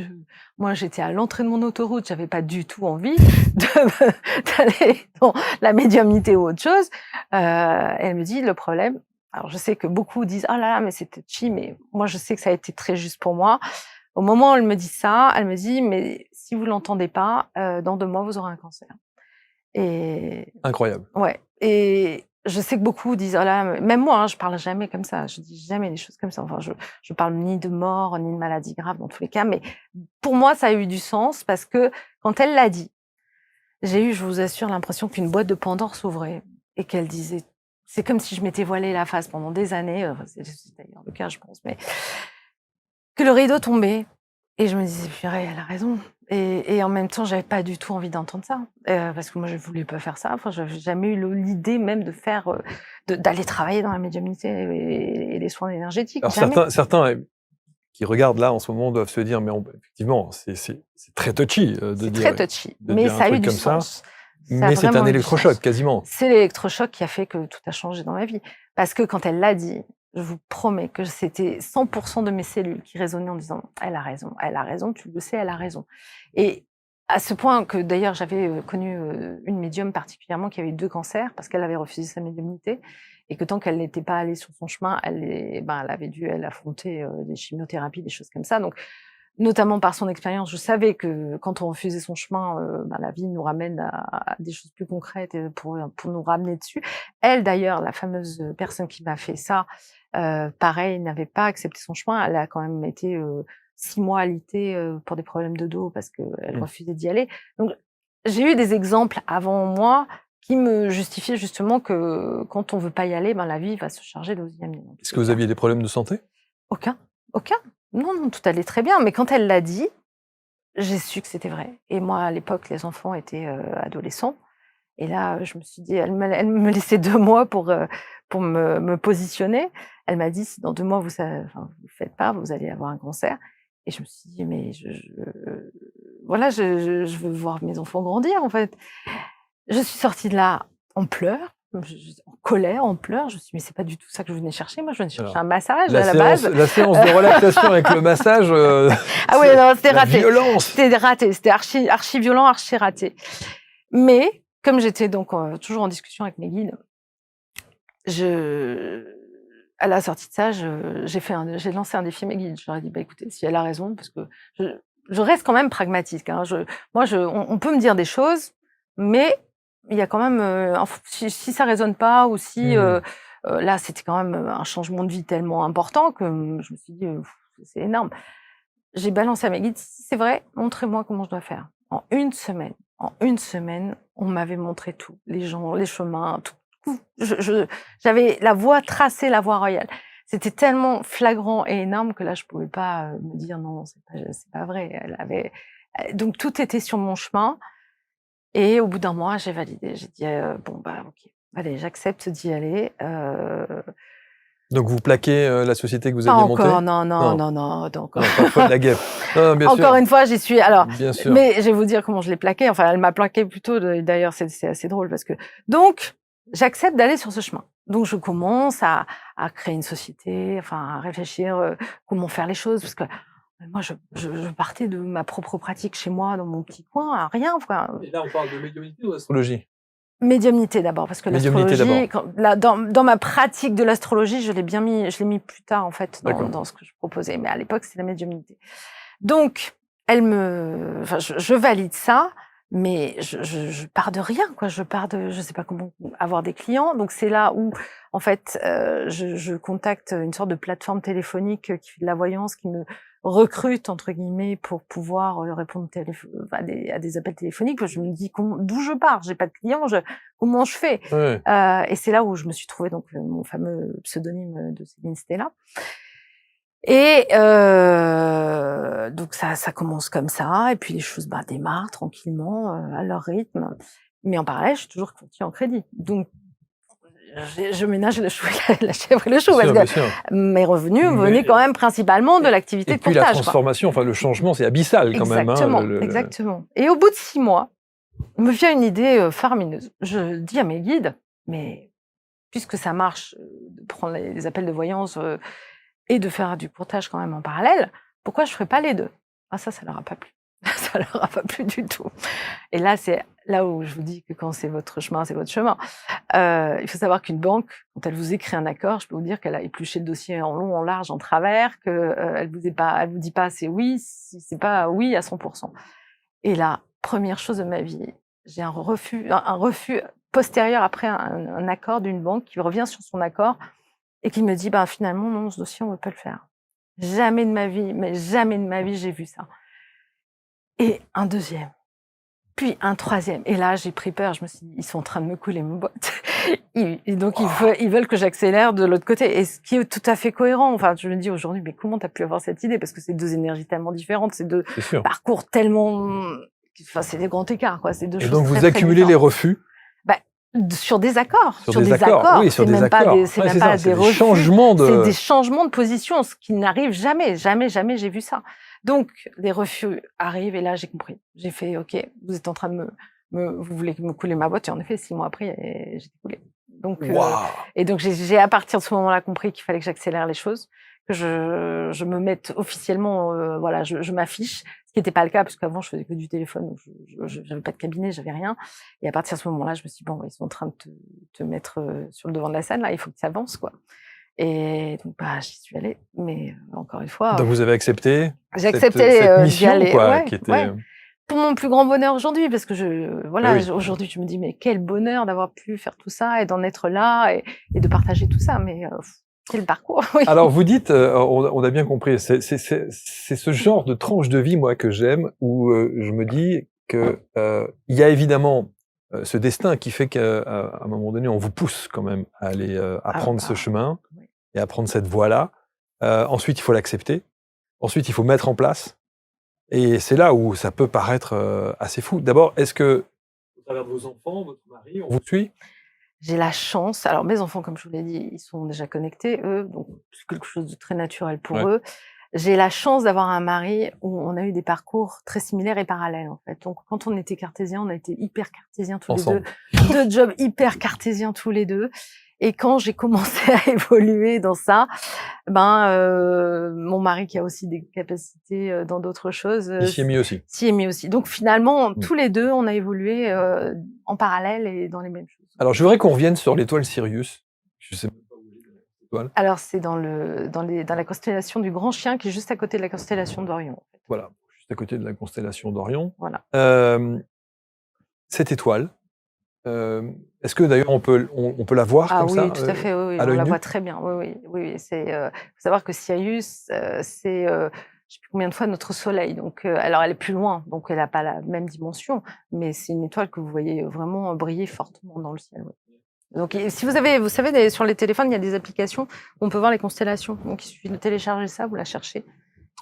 S1: Moi, j'étais à l'entrée de mon autoroute, j'avais pas du tout envie d'aller dans la médiumnité ou autre chose. Et elle me dit: «Le problème», alors je sais que beaucoup disent: «Oh là là, mais c'est touchy», mais moi, je sais que ça a été très juste pour moi. Au moment où elle me dit ça, elle me dit: «Mais si vous l'entendez pas, dans 2 mois, vous aurez un cancer». Et
S2: Incroyable.
S1: ouais, et je sais que beaucoup disent: «Oh là», même moi, hein, je parle jamais comme ça, je dis jamais des choses comme ça. Enfin, je parle ni de mort, ni de maladie grave dans tous les cas, mais pour moi, ça a eu du sens parce que quand elle l'a dit, j'ai eu, je vous assure, l'impression qu'une boîte de Pandore s'ouvrait et qu'elle disait, c'est comme si je m'étais voilée la face pendant des années, c'est d'ailleurs le cas, je pense, mais que le rideau tombait et je me disais: «Purée, elle a raison», et en même temps, j'avais pas du tout envie d'entendre ça, parce que moi, je voulais pas faire ça. Enfin, j'avais jamais eu l'idée même de faire, d'aller travailler dans la médiumnité et les soins énergétiques,
S2: Alors
S1: jamais.
S2: certains qui regardent là en ce moment doivent se dire: «Mais effectivement, c'est très touchy,
S1: C'est très touchy,
S2: de
S1: mais
S2: dire un
S1: ça a eu
S2: truc
S1: du
S2: comme ça».
S1: sens. Ça a
S2: Mais c'est un
S1: vraiment eu du
S2: électrochoc
S1: sens.
S2: quasiment.
S1: C'est l'électrochoc qui a fait que tout a changé dans ma vie. Parce que quand elle l'a dit, je vous promets que c'était 100 de mes cellules qui résonnaient en disant: elle a raison, tu le sais, elle a raison». Et à ce point que d'ailleurs j'avais, connu, une médium particulièrement qui avait 2 cancers parce qu'elle avait refusé sa médiumnité et que tant qu'elle n'était pas allée sur son chemin, elle avait dû, elle, affronter, des chimiothérapies, des choses comme ça. Donc notamment par son expérience, je savais que quand on refusait son chemin, la vie nous ramène à des choses plus concrètes, pour nous ramener dessus. Elle d'ailleurs, la fameuse, personne qui m'a fait ça, pareil, n'avait pas accepté son chemin. Elle a quand même été, 6 mois alitée, pour des problèmes de dos parce qu'elle
S2: Mmh.
S1: refusait d'y aller. Donc j'ai eu des exemples avant moi qui me justifiaient justement que quand on veut pas y aller, la vie va se charger de vous y amener dans tous
S2: Est-ce que
S1: les
S2: vous
S1: cas.
S2: aviez des problèmes de santé?
S1: Aucun, aucun. Non, non, tout allait très bien, mais quand elle l'a dit, j'ai su que c'était vrai. Et moi, à l'époque, les enfants étaient, adolescents, et là, je me suis dit, elle me laissait 2 mois pour me positionner. Elle m'a dit: «Si dans 2 mois vous faites pas, vous allez avoir un cancer», et je me suis dit: «Mais voilà, je veux voir mes enfants grandir, en fait». Je suis sortie de là en pleurs, en colère, en pleurs. Je me suis dit: «Mais c'est pas du tout ça que je venais chercher. Moi, je venais chercher
S2: Alors,
S1: un massage à la base».
S2: la séance de relaxation avec le massage,
S1: Ah ouais, non, c'était
S2: la
S1: raté.
S2: violence!
S1: C'était raté, c'était archi violent, archi raté. Mais comme j'étais donc, toujours en discussion avec mes guides, je à la sortie de ça, j'ai lancé un défi à mes guides. Je leur ai dit: «Bah, écoutez, si elle a raison», parce que je je reste quand même pragmatique, hein. On peut me dire des choses, mais il y a quand même, si ça résonne pas ou si,
S2: Mmh.
S1: là, c'était quand même, un changement de vie tellement important que, je me suis dit: C'est énorme». J'ai balancé à mes guides: «Si c'est vrai, montrez-moi comment je dois faire». En une semaine, on m'avait montré tout, les gens, les chemins, tout. J'avais la voie tracée, la voie royale. C'était tellement flagrant et énorme que là, je pouvais pas, me dire: «Non, c'est pas vrai». Donc tout était sur mon chemin, et au bout d'un mois, j'ai validé. J'ai dit: «Bon, bah, OK, allez, j'accepte d'y aller».
S2: Donc vous plaquez, la société que vous
S1: Pas
S2: aviez montée?
S1: encore, non, non,
S2: Non,
S1: non, non, donc
S2: non, pas faute la guêpe. Non, non, bien
S1: encore
S2: sûr,
S1: une fois, j'y suis, alors,
S2: bien sûr.
S1: mais je vais vous dire comment je l'ai plaquée. Enfin, elle m'a plaquée plutôt, d'ailleurs, c'est assez drôle parce que donc j'accepte d'aller sur ce chemin. Donc je commence à créer une société, enfin à réfléchir, comment faire les choses parce que moi je partais de ma propre pratique chez moi dans mon petit coin à rien, enfin.
S2: Et là, on parle de médiumnité ou d'astrologie?
S1: Médiumnité d'abord, parce que
S2: Médiumnité
S1: l'astrologie,
S2: d'abord.
S1: dans ma pratique de l'astrologie, je l'ai mis plus tard, en fait,
S2: D'accord.
S1: dans ce que je proposais, mais à l'époque, c'était la médiumnité. Donc enfin, je valide ça, mais je pars de rien, quoi. Je pars de, je sais pas comment avoir des clients. Donc c'est là où, en fait, je contacte une sorte de plateforme téléphonique, qui fait de la voyance, qui me «recrute» entre guillemets pour pouvoir, répondre à des appels téléphoniques. Je me dis: «D'où je pars? J'ai pas de clients, comment je fais?»
S2: Ouais, ouais.
S1: Et c'est là où je me suis trouvée donc, mon fameux pseudonyme, de Céline Stella. Et donc ça commence comme ça, et puis les choses, démarrent tranquillement, à leur rythme. Mais en parallèle, je suis toujours courtier en crédit. Donc je ménage le chou, la chèvre et le chou, parce
S2: bien
S1: que
S2: sûr.
S1: mes revenus
S2: Mais-
S1: venaient quand même principalement de l'activité
S2: Et
S1: de
S2: puis la
S1: courtage, quoi.
S2: transformation, enfin le changement, c'est abyssal quand même.
S1: Exactement,
S2: Hein,
S1: exactement. Et au bout de 6 mois, me vient une idée faramineuse. Je dis à mes guides, mais puisque ça marche de prendre les appels de voyance et de faire du courtage quand même en parallèle, pourquoi je ne ferais pas les deux? Ah ça leur a pas plu. Ça leur a pas plu du tout. Et là, c'est là où je vous dis que quand c'est votre chemin, c'est votre chemin. Il faut savoir qu'une banque, quand elle vous écrit un accord, je peux vous dire qu'elle a épluché le dossier en long, en large, en travers, que elle vous dit pas c'est oui, si c'est pas oui à 100%. Et là, première chose de ma vie, j'ai un refus postérieur après un accord d'une banque qui revient sur son accord et qui me dit bah finalement non, ce dossier on veut pas le faire. Jamais de ma vie, mais jamais de ma vie j'ai vu ça. Et un deuxième, puis un troisième. Et là, j'ai pris peur. Je me suis dit, ils sont en train de me couler mon boîte. Et donc, ils veulent que j'accélère de l'autre côté. Et ce qui est tout à fait cohérent. Enfin, je me dis aujourd'hui, mais comment tu as pu avoir cette idée? Parce que c'est deux énergies tellement différentes, c'est deux
S2: C'est sûr.
S1: parcours tellement. Enfin, c'est des grands écarts, quoi. C'est deux
S2: Et
S1: choses
S2: donc
S1: très,
S2: vous
S1: très
S2: accumulez les
S1: différentes.
S2: refus
S1: Sur des accords.
S2: sur des accords. Oui, sur
S1: C'est
S2: des
S1: même pas
S2: accords.
S1: c'est
S2: Ouais,
S1: même
S2: c'est
S1: pas
S2: ça, c'est
S1: des
S2: des
S1: refus.
S2: changements
S1: C'est
S2: de.
S1: des changements de position, ce qui n'arrive jamais. Jamais, jamais j'ai vu ça. Donc, les refus arrivent et là, j'ai compris. J'ai fait, OK, vous êtes en train de vous voulez me couler ma boîte. Et en effet, 6 mois après, j'ai été coulée. Donc,
S2: Waouh.
S1: et donc, j'ai à partir de ce moment-là compris qu'il fallait que j'accélère les choses, que je me mette officiellement, voilà, je m'affiche, ce qui n'était pas le cas, parce qu'avant, je faisais que du téléphone, donc je n'avais pas de cabinet, j'avais rien. Et à partir de ce moment-là, je me suis dit, bon, ils sont en train de te mettre sur le devant de la scène, là, il faut que tu avances, quoi. Et donc, bah, j'y suis allée. Mais encore une fois,
S2: Donc vous avez accepté
S1: j'ai
S2: cette,
S1: accepté
S2: cette
S1: d'y
S2: mission,
S1: aller.
S2: quoi,
S1: Ouais,
S2: qui était.
S1: ouais. Pour mon plus grand bonheur aujourd'hui, parce que voilà,
S2: Oui.
S1: aujourd'hui, je me dis, mais quel bonheur d'avoir pu faire tout ça et d'en être là et de partager tout ça. Mais quel parcours, oui.
S2: Alors vous dites, on a bien compris, c'est ce genre de tranche de vie, moi, que j'aime, où je me dis que il y a évidemment ce destin qui fait qu'à un moment donné, on vous pousse quand même à aller à prendre ce chemin
S1: oui.
S2: et à prendre cette voie-là. Ensuite, il faut l'accepter. Ensuite, il faut mettre en place. Et c'est là où ça peut paraître assez fou. D'abord, est-ce que, au travers de vos enfants, votre mari, on vous suit?
S1: J'ai la chance, alors mes enfants, comme je vous l'ai dit, ils sont déjà connectés, eux, donc c'est quelque chose de très naturel pour
S2: Ouais.
S1: eux. J'ai la chance d'avoir un mari où on a eu des parcours très similaires et parallèles, en fait. Donc, quand on était cartésiens, on a été hyper cartésiens tous
S2: Ensemble.
S1: les deux. 2 jobs hyper cartésiens tous les deux. Et quand j'ai commencé à évoluer dans ça, mon mari qui a aussi des capacités dans d'autres choses,
S2: Il s'y est mis aussi.
S1: s'y est mis aussi. Donc, finalement,
S2: Mm.
S1: tous les deux, on a évolué en parallèle et dans les mêmes choses.
S2: Alors, je voudrais qu'on revienne sur l'étoile Sirius. Je sais même pas où est l'étoile.
S1: Alors, c'est dans la constellation du Grand Chien, qui est juste à côté de la constellation d'Orion. En fait.
S2: Voilà, juste à côté de la constellation d'Orion.
S1: Voilà.
S2: Cette étoile, est-ce que d'ailleurs on peut la voir comme
S1: oui,
S2: ça
S1: tout à fait, oui,
S2: à
S1: on
S2: l'œil
S1: la
S2: nu?
S1: voit très bien. Oui. C'est, faut savoir que Sirius, c'est, je sais plus combien de fois notre Soleil. Donc, alors elle est plus loin, donc elle n'a pas la même dimension, mais c'est une étoile que vous voyez vraiment briller fortement dans le ciel. Oui. Donc, si vous savez, sur les téléphones, il y a des applications où on peut voir les constellations. Donc, il suffit de télécharger ça, vous la cherchez.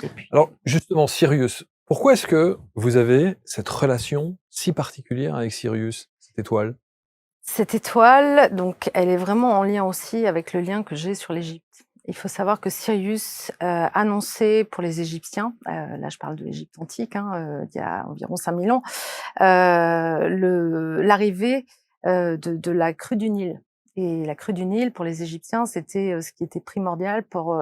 S1: Et puis...
S2: Alors, justement, Sirius, pourquoi est-ce que vous avez cette relation si particulière avec Sirius, cette étoile?
S1: Cette étoile, donc, elle est vraiment en lien aussi avec le lien que j'ai sur l'Égypte. Il faut savoir que Sirius annonçait pour les Égyptiens, là je parle de l'Égypte antique, il y a environ 5000 ans, l'arrivée de la crue du Nil. Et la crue du Nil, pour les Égyptiens, c'était ce qui était primordial pour...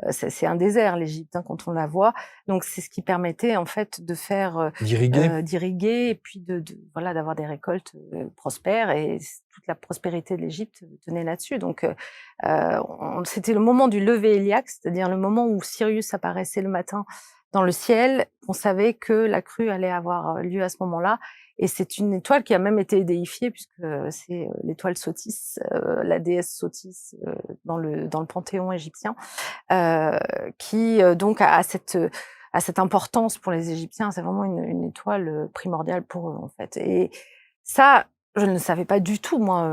S1: c'est un désert, l'Égypte, quand on la voit. Donc, c'est ce qui permettait, en fait, de faire... d'irriguer et puis voilà, d'avoir des récoltes prospères. Et toute la prospérité de l'Égypte tenait là-dessus. Donc, c'était le moment du lever héliaque, c'est-à-dire le moment où Sirius apparaissait le matin dans le ciel. On savait que la crue allait avoir lieu à ce moment-là. Et c'est une étoile qui a même été déifiée, puisque c'est l'étoile Sotis, la déesse Sotis dans le panthéon égyptien, qui donc a cette importance pour les Égyptiens. C'est vraiment une étoile primordiale pour eux, en fait. Et ça, je ne savais pas du tout, moi,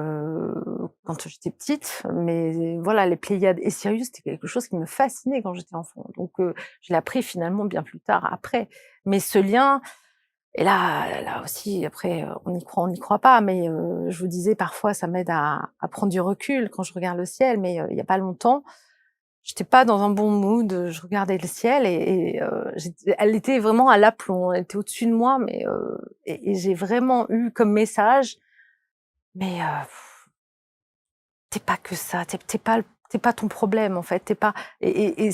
S1: quand j'étais petite. Mais voilà, les Pléiades et Sirius, c'était quelque chose qui me fascinait quand j'étais enfant. Donc, je l'ai appris finalement bien plus tard, après. Mais ce lien... Et là aussi, après, on n'y croit pas, mais je vous disais, parfois, ça m'aide à prendre du recul quand je regarde le ciel, mais il y a pas longtemps, j'étais pas dans un bon mood, je regardais le ciel et elle était vraiment à l'aplomb, elle était au-dessus de moi, mais et j'ai vraiment eu comme message: «Mais tu pas que ça, tu pas ton problème, en fait, tu pas» et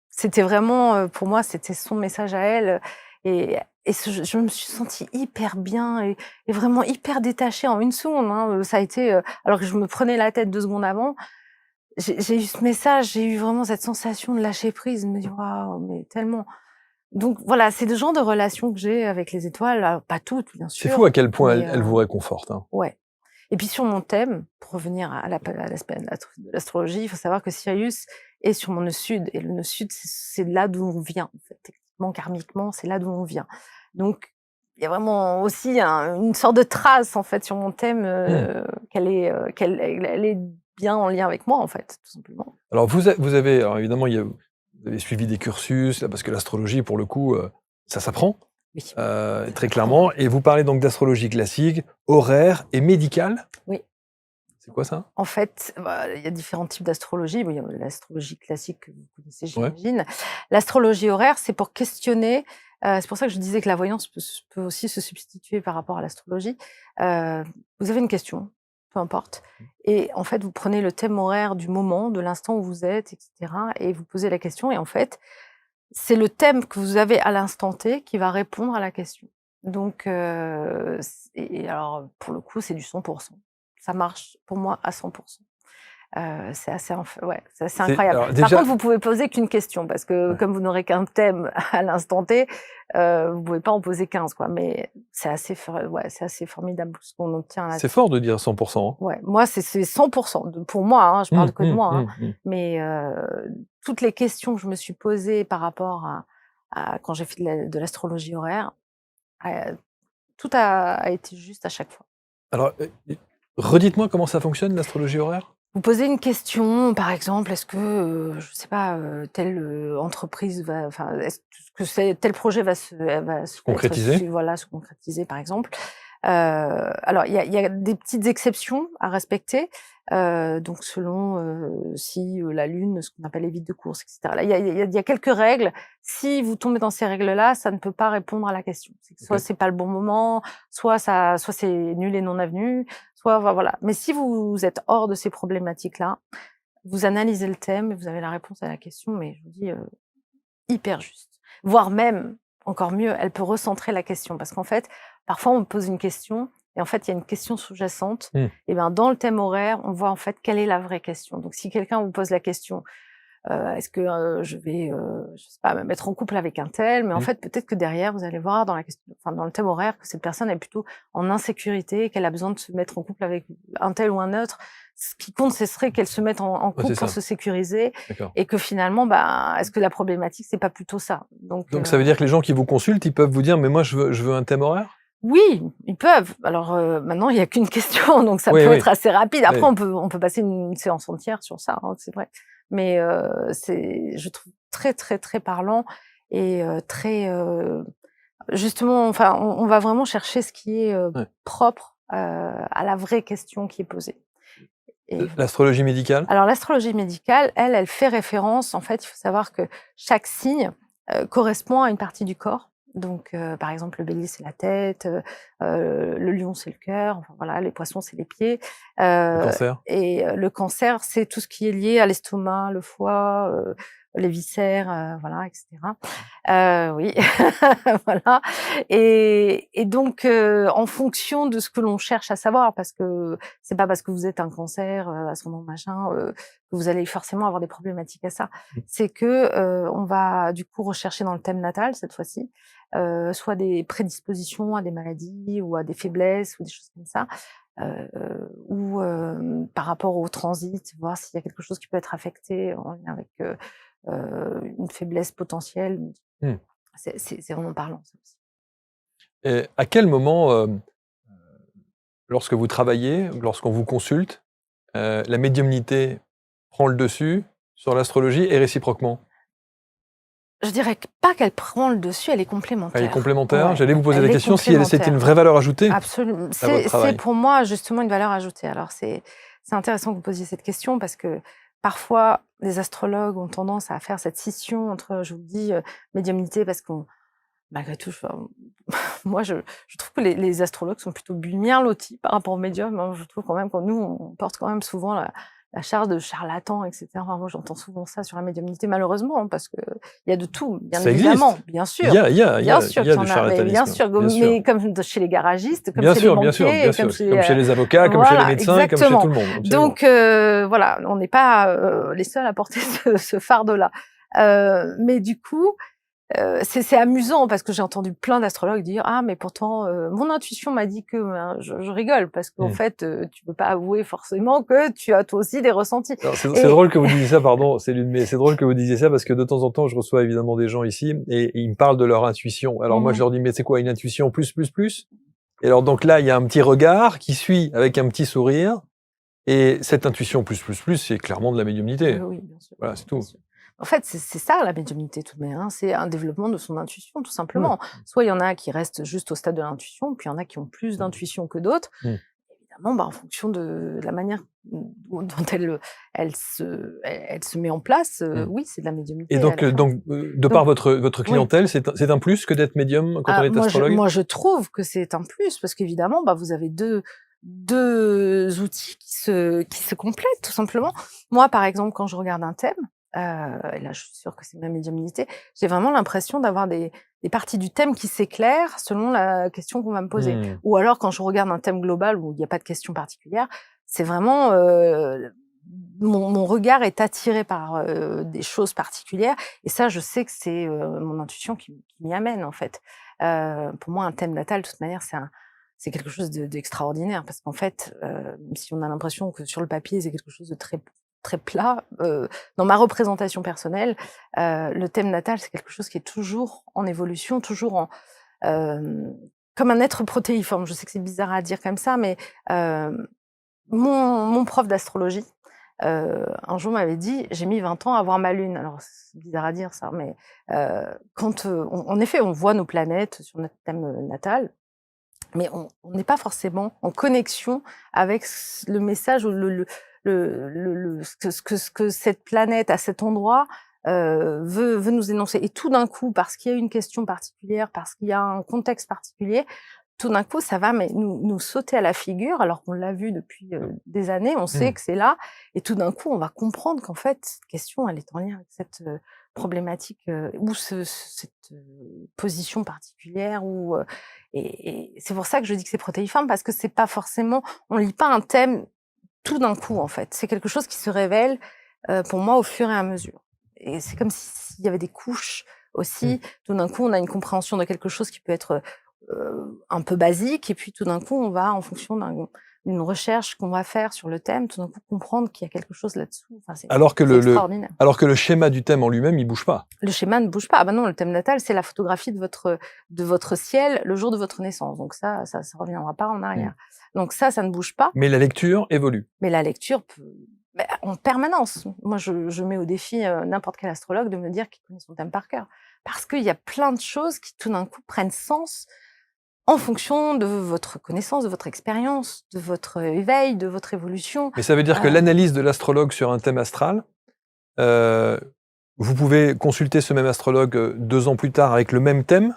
S1: c'était vraiment, pour moi, c'était son message à elle, et je me suis sentie hyper bien et vraiment hyper détachée en une seconde, hein, ça a été, alors que je me prenais la tête 2 secondes avant, j'ai eu ce message, j'ai eu vraiment cette sensation de lâcher prise, de me dire: «Waouh, mais tellement». Donc voilà, c'est le genre de relation que j'ai avec les étoiles, alors pas toutes, bien
S2: C'est
S1: sûr,
S2: fou à quel point
S1: mais
S2: elle vous réconforte, hein.
S1: ouais. Et puis sur mon thème, pour revenir à l'aspect de l'astrologie, il faut savoir que Sirius est sur mon nœud sud et le nœud sud, c'est là d'où on vient, en fait, techniquement, karmiquement, c'est là d'où on vient. Donc il y a vraiment aussi une sorte de trace, en fait, sur mon thème,
S2: Mmh.
S1: elle est bien en lien avec moi, en fait, tout simplement.
S2: Alors vous avez alors évidemment, vous avez suivi des cursus, là, parce que l'astrologie, pour le coup, ça s'apprend,
S1: Oui,
S2: très
S1: apprend,
S2: clairement, et vous parlez donc d'astrologie classique, horaire et médicale?
S1: oui.
S2: C'est quoi ça?
S1: En fait, bah, il y a différents types d'astrologie. Bon, il y a l'astrologie classique que vous connaissez,
S2: Ouais,
S1: j'imagine. L'astrologie horaire, c'est pour questionner, c'est pour ça que je disais que la voyance peut aussi se substituer par rapport à l'astrologie. Heu, Vous avez une question, peu importe, et en fait, vous prenez le thème horaire du moment, de l'instant où vous êtes et cetera, et vous posez la question, et en fait, c'est le thème que vous avez à l'instant T qui va répondre à la question. Donc et alors, pour le coup, c'est du 100. Ça marche pour moi à 100. C'est assez ouais, c'est assez
S2: c'est
S1: incroyable.
S2: alors
S1: Par
S2: déjà
S1: contre, vous pouvez poser qu'une question parce que
S2: ouais,
S1: comme vous n'aurez qu'un thème à l'instant T, vous pouvez pas en poser 15, quoi, mais c'est assez ouais, c'est assez formidable ce qu'on obtient
S2: c'est
S1: là-dessus.
S2: fort de dire 100, hein.
S1: Ouais, moi, c'est 100 pour moi, hein, je
S2: Mmh,
S1: parle que de
S2: mmh,
S1: moi, hein,
S2: mmh, mmh.
S1: mais toutes les questions que je me suis posées par rapport à quand j'ai fait de l'astrologie horaire, heu, tout a été juste à chaque fois.
S2: Alors, redites-moi comment ça fonctionne l'astrologie horaire?
S1: Vous posez une question, par exemple, est-ce que, je sais pas, telle, entreprise va, enfin, est-ce que tel projet va se être
S2: Concrétisé?
S1: voilà, se concrétiser, par exemple? Alors il y a des petites exceptions à respecter, donc selon, si, la lune, ce qu'on appelle les vides de course, et cetera. Là, il y a quelques règles. Si vous tombez dans ces règles-là, ça ne peut pas répondre à la question. C'est que soit
S2: OK.
S1: c'est pas le bon moment, soit c'est nul et non avenu, soit voilà. Mais si vous êtes hors de ces problématiques-là, vous analysez le thème et vous avez la réponse à la question, mais je vous dis, hyper juste. Voire même, encore mieux, elle peut recentrer la question parce qu'en fait, parfois on me pose une question et en fait, il y a une question sous-jacente,
S2: Mmh.
S1: et ben, dans le thème horaire, on voit en fait quelle est la vraie question. Donc si quelqu'un vous pose la question, est-ce que, je vais, je sais pas, me mettre en couple avec un tel? Mais en
S2: Mmh.
S1: fait, peut-être que derrière, vous allez voir dans la question, enfin, dans le thème horaire, que cette personne est plutôt en insécurité, qu'elle a besoin de se mettre en couple avec un tel ou un autre. Ce qui compte, ce serait qu'elle se mette en
S2: Ouais, c'est
S1: couple pour
S2: ça.
S1: se sécuriser,
S2: D'accord.
S1: et que finalement, bah, est-ce que la problématique, c'est pas plutôt ça? Donc
S2: Donc ça veut dire que les gens qui vous consultent, ils peuvent vous dire: «Mais moi je veux un thème horaire?»
S1: oui, ils peuvent. Alors, maintenant, il y a qu'une question, donc ça
S2: Oui,
S1: peut
S2: oui,
S1: être assez rapide. Après,
S2: oui.
S1: on peut passer une séance entière sur ça, hein, c'est vrai. Mais, c'est, je trouve, très, très, très parlant et très, justement, enfin, on va vraiment chercher ce qui est,
S2: Ouais.
S1: propre, à la vraie question qui est posée, et
S2: L'astrologie médicale?
S1: alors l'astrologie médicale, elle fait référence, en fait, il faut savoir que chaque signe, correspond à une partie du corps. Donc, par exemple, le bélier, c'est la tête, le lion, c'est le cœur, enfin voilà, les poissons, c'est les pieds,
S2: Le cancer?
S1: et le cancer, c'est tout ce qui est lié à l'estomac, le foie, les viscères, voilà, et cetera. Oui, voilà, et donc, en fonction de ce que l'on cherche à savoir, parce que c'est pas parce que vous êtes un cancer, ascendant machin, que vous allez forcément avoir des problématiques à ça.
S2: Mmh.
S1: C'est que, on va du coup rechercher dans le thème natal cette fois-ci, soit des prédispositions à des maladies ou à des faiblesses ou des choses comme ça, ou par rapport au transit, voir s'il y a quelque chose qui peut être affecté en lien avec, une faiblesse potentielle.
S2: Mmh.
S1: C'est vraiment parlant, ça aussi.
S2: Et à quel moment, lorsque vous travaillez, lorsqu'on vous consulte, la médiumnité prend le dessus sur l'astrologie et réciproquement?
S1: Je dirais pas qu'elle prend le dessus, elle est complémentaire.
S2: Elle est complémentaire.
S1: Ouais,
S2: J'allais vous poser
S1: elle
S2: la
S1: est
S2: question si c'était une
S1: complémentaire.
S2: vraie valeur ajoutée
S1: Absolument.
S2: à votre
S1: C'est
S2: travail.
S1: pour moi justement une valeur ajoutée. Alors c'est intéressant que vous posiez cette question parce que parfois les astrologues ont tendance à faire cette scission entre, je vous dis, médiumnité parce qu'on malgré tout, moi je trouve que les astrologues sont plutôt bien lotis par rapport aux médiums, hein. Je trouve quand même que nous, on porte quand même souvent la charge de charlatan, etc. Enfin, moi, j'entends souvent ça sur la médiumnité, malheureusement, hein, parce qu'il y a de tout, bien
S2: Ça
S1: évidemment,
S2: existe.
S1: bien
S2: Il
S1: sûr.
S2: y a, il y a, il y
S1: Bien
S2: a,
S1: sûr
S2: il y a
S1: qu'il
S2: du
S1: y en a, mais bien
S2: charlatanisme.
S1: sûr,
S2: Bien sûr.
S1: mais comme chez les garagistes, comme
S2: Bien
S1: chez
S2: sûr,
S1: les
S2: bien sûr,
S1: banquiers,
S2: bien
S1: comme
S2: sûr.
S1: chez
S2: Comme chez les avocats, comme chez les
S1: voilà,
S2: médecins, comme chez
S1: exactement.
S2: tout le monde. Absolument.
S1: Donc voilà, on n'est pas les seuls à porter ce fardeau-là. Mais du coup, c'est amusant parce que j'ai entendu plein d'astrologues dire: «Ah mais pourtant, mon intuition m'a dit que», hein, je rigole parce qu'en fait, tu peux pas avouer forcément que tu as toi aussi des ressentis.
S2: Alors c'est
S1: Et
S2: drôle que vous disiez ça, pardon, Céline, mais c'est drôle que vous disiez ça parce que de temps en temps, je reçois évidemment des gens ici et ils me parlent de leur intuition. Alors moi, je leur dis: «Mais c'est quoi une intuition plus, plus, plus?» Et alors donc là, il y a un petit regard qui suit avec un petit sourire et cette intuition plus, plus, plus, c'est clairement de la médiumnité.
S1: oui, bien sûr,
S2: Voilà, c'est
S1: bien
S2: tout.
S1: sûr. En fait, c'est ça la médiumnité tout de même, hein, c'est un développement de son intuition tout
S2: Ouais.
S1: simplement. Soit il y en a qui restent juste au stade de l'intuition, puis il y en a qui ont plus d'intuition que d'autres.
S2: Mmh.
S1: Évidemment, bah, en fonction de la manière dont elle se met en place, oui, c'est de la médiumnité
S2: Et
S1: à la fin.
S2: donc, de par votre
S1: oui.
S2: clientèle, c'est un plus que d'être médium quand on est astrologue?
S1: Moi, je trouve que c'est un plus parce qu'évidemment, bah, vous avez deux outils qui se complètent tout simplement. Moi, par exemple, quand je regarde un thème, et là, je suis sûre que c'est ma médiumnité, j'ai vraiment l'impression d'avoir des parties du thème qui s'éclairent selon la question qu'on va me poser.
S2: Mmh.
S1: Ou alors, quand je regarde un thème global où il n'y a pas de question particulière, c'est vraiment, mon regard est attiré par, des choses particulières et ça, je sais que c'est, mon intuition qui m'y amène, en fait. Pour moi, un thème natal, de toute manière, c'est quelque chose d'extraordinaire parce qu'en fait, même si on a l'impression que sur le papier, c'est quelque chose de très très plat, dans ma représentation personnelle, le thème natal, c'est quelque chose qui est toujours en évolution, toujours en comme un être protéiforme. Je sais que c'est bizarre à dire comme ça, mais mon prof d'astrologie, un jour m'avait dit: «J'ai mis 20 ans à voir ma lune». Alors c'est bizarre à dire ça, mais quand, en effet, on voit nos planètes sur notre thème, natal, mais on n'est pas forcément en connexion avec le message ou ce que cette planète à cet endroit, veut nous énoncer et tout d'un coup, parce qu'il y a une question particulière, parce qu'il y a un contexte particulier, tout d'un coup, ça va mais nous sauter à la figure alors qu'on l'a vu depuis, des années, on sait
S2: Mmh.
S1: que c'est là et tout d'un coup, on va comprendre qu'en fait, cette question, elle est en lien avec cette, problématique, ou cette, position particulière ou, et c'est pour ça que je dis que c'est protéiforme parce que c'est pas forcément on lit pas un thème tout d'un coup, en fait. C'est quelque chose qui se révèle, pour moi, au fur et à mesure et c'est comme s'il y avait des couches
S2: Mmh.
S1: aussi. Tout d'un coup, on a une compréhension de quelque chose qui peut être, un peu basique et puis tout d'un coup, on va en fonction d'une recherche qu'on va faire sur le thème, tout d'un coup comprendre qu'il y a quelque chose là-dessous. Enfin,
S2: Alors que
S1: c'est extraordinaire.
S2: alors que le schéma du thème en lui-même, il bouge pas.
S1: Le schéma ne bouge pas. Ah bah non, le thème natal, c'est la photographie de votre ciel le jour de votre naissance. Donc ça reviendra pas en arrière. Donc ça ne bouge pas,
S2: Mais la lecture évolue.
S1: mais la lecture peut bah, en permanence. Moi, je mets au défi, n'importe quel astrologue de me dire qu'il connaît son thème par cœur. Parce qu'il y a plein de choses qui, tout d'un coup, prennent sens en fonction de votre connaissance, de votre expérience, de votre éveil, de votre évolution.
S2: Mais ça veut dire que l'analyse de l'astrologue sur un thème astral, heu, vous pouvez consulter ce même astrologue, 2 ans plus tard avec le même thème.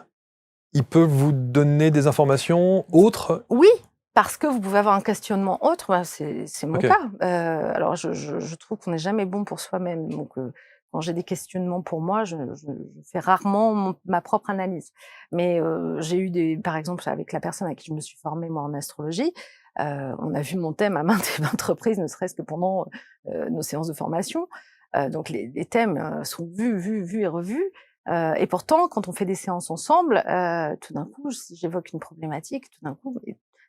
S2: Il peut vous donner des informations autres?
S1: Oui, parce que vous pouvez avoir un questionnement autre, bah, c'est mon
S2: OK.
S1: cas. Alors je trouve qu'on n'est jamais bon pour soi-même, donc quand j'ai des questionnements pour moi, je fais rarement ma propre analyse. Mais j'ai eu par exemple, avec la personne à qui je me suis formée, moi, en astrologie, on a vu mon thème à maintes et maintes reprises, ne serait-ce que pendant, nos séances de formation. Donc les thèmes, sont vus et revus. Et pourtant, quand on fait des séances ensemble, tout d'un coup, si j'évoque une problématique, tout d'un coup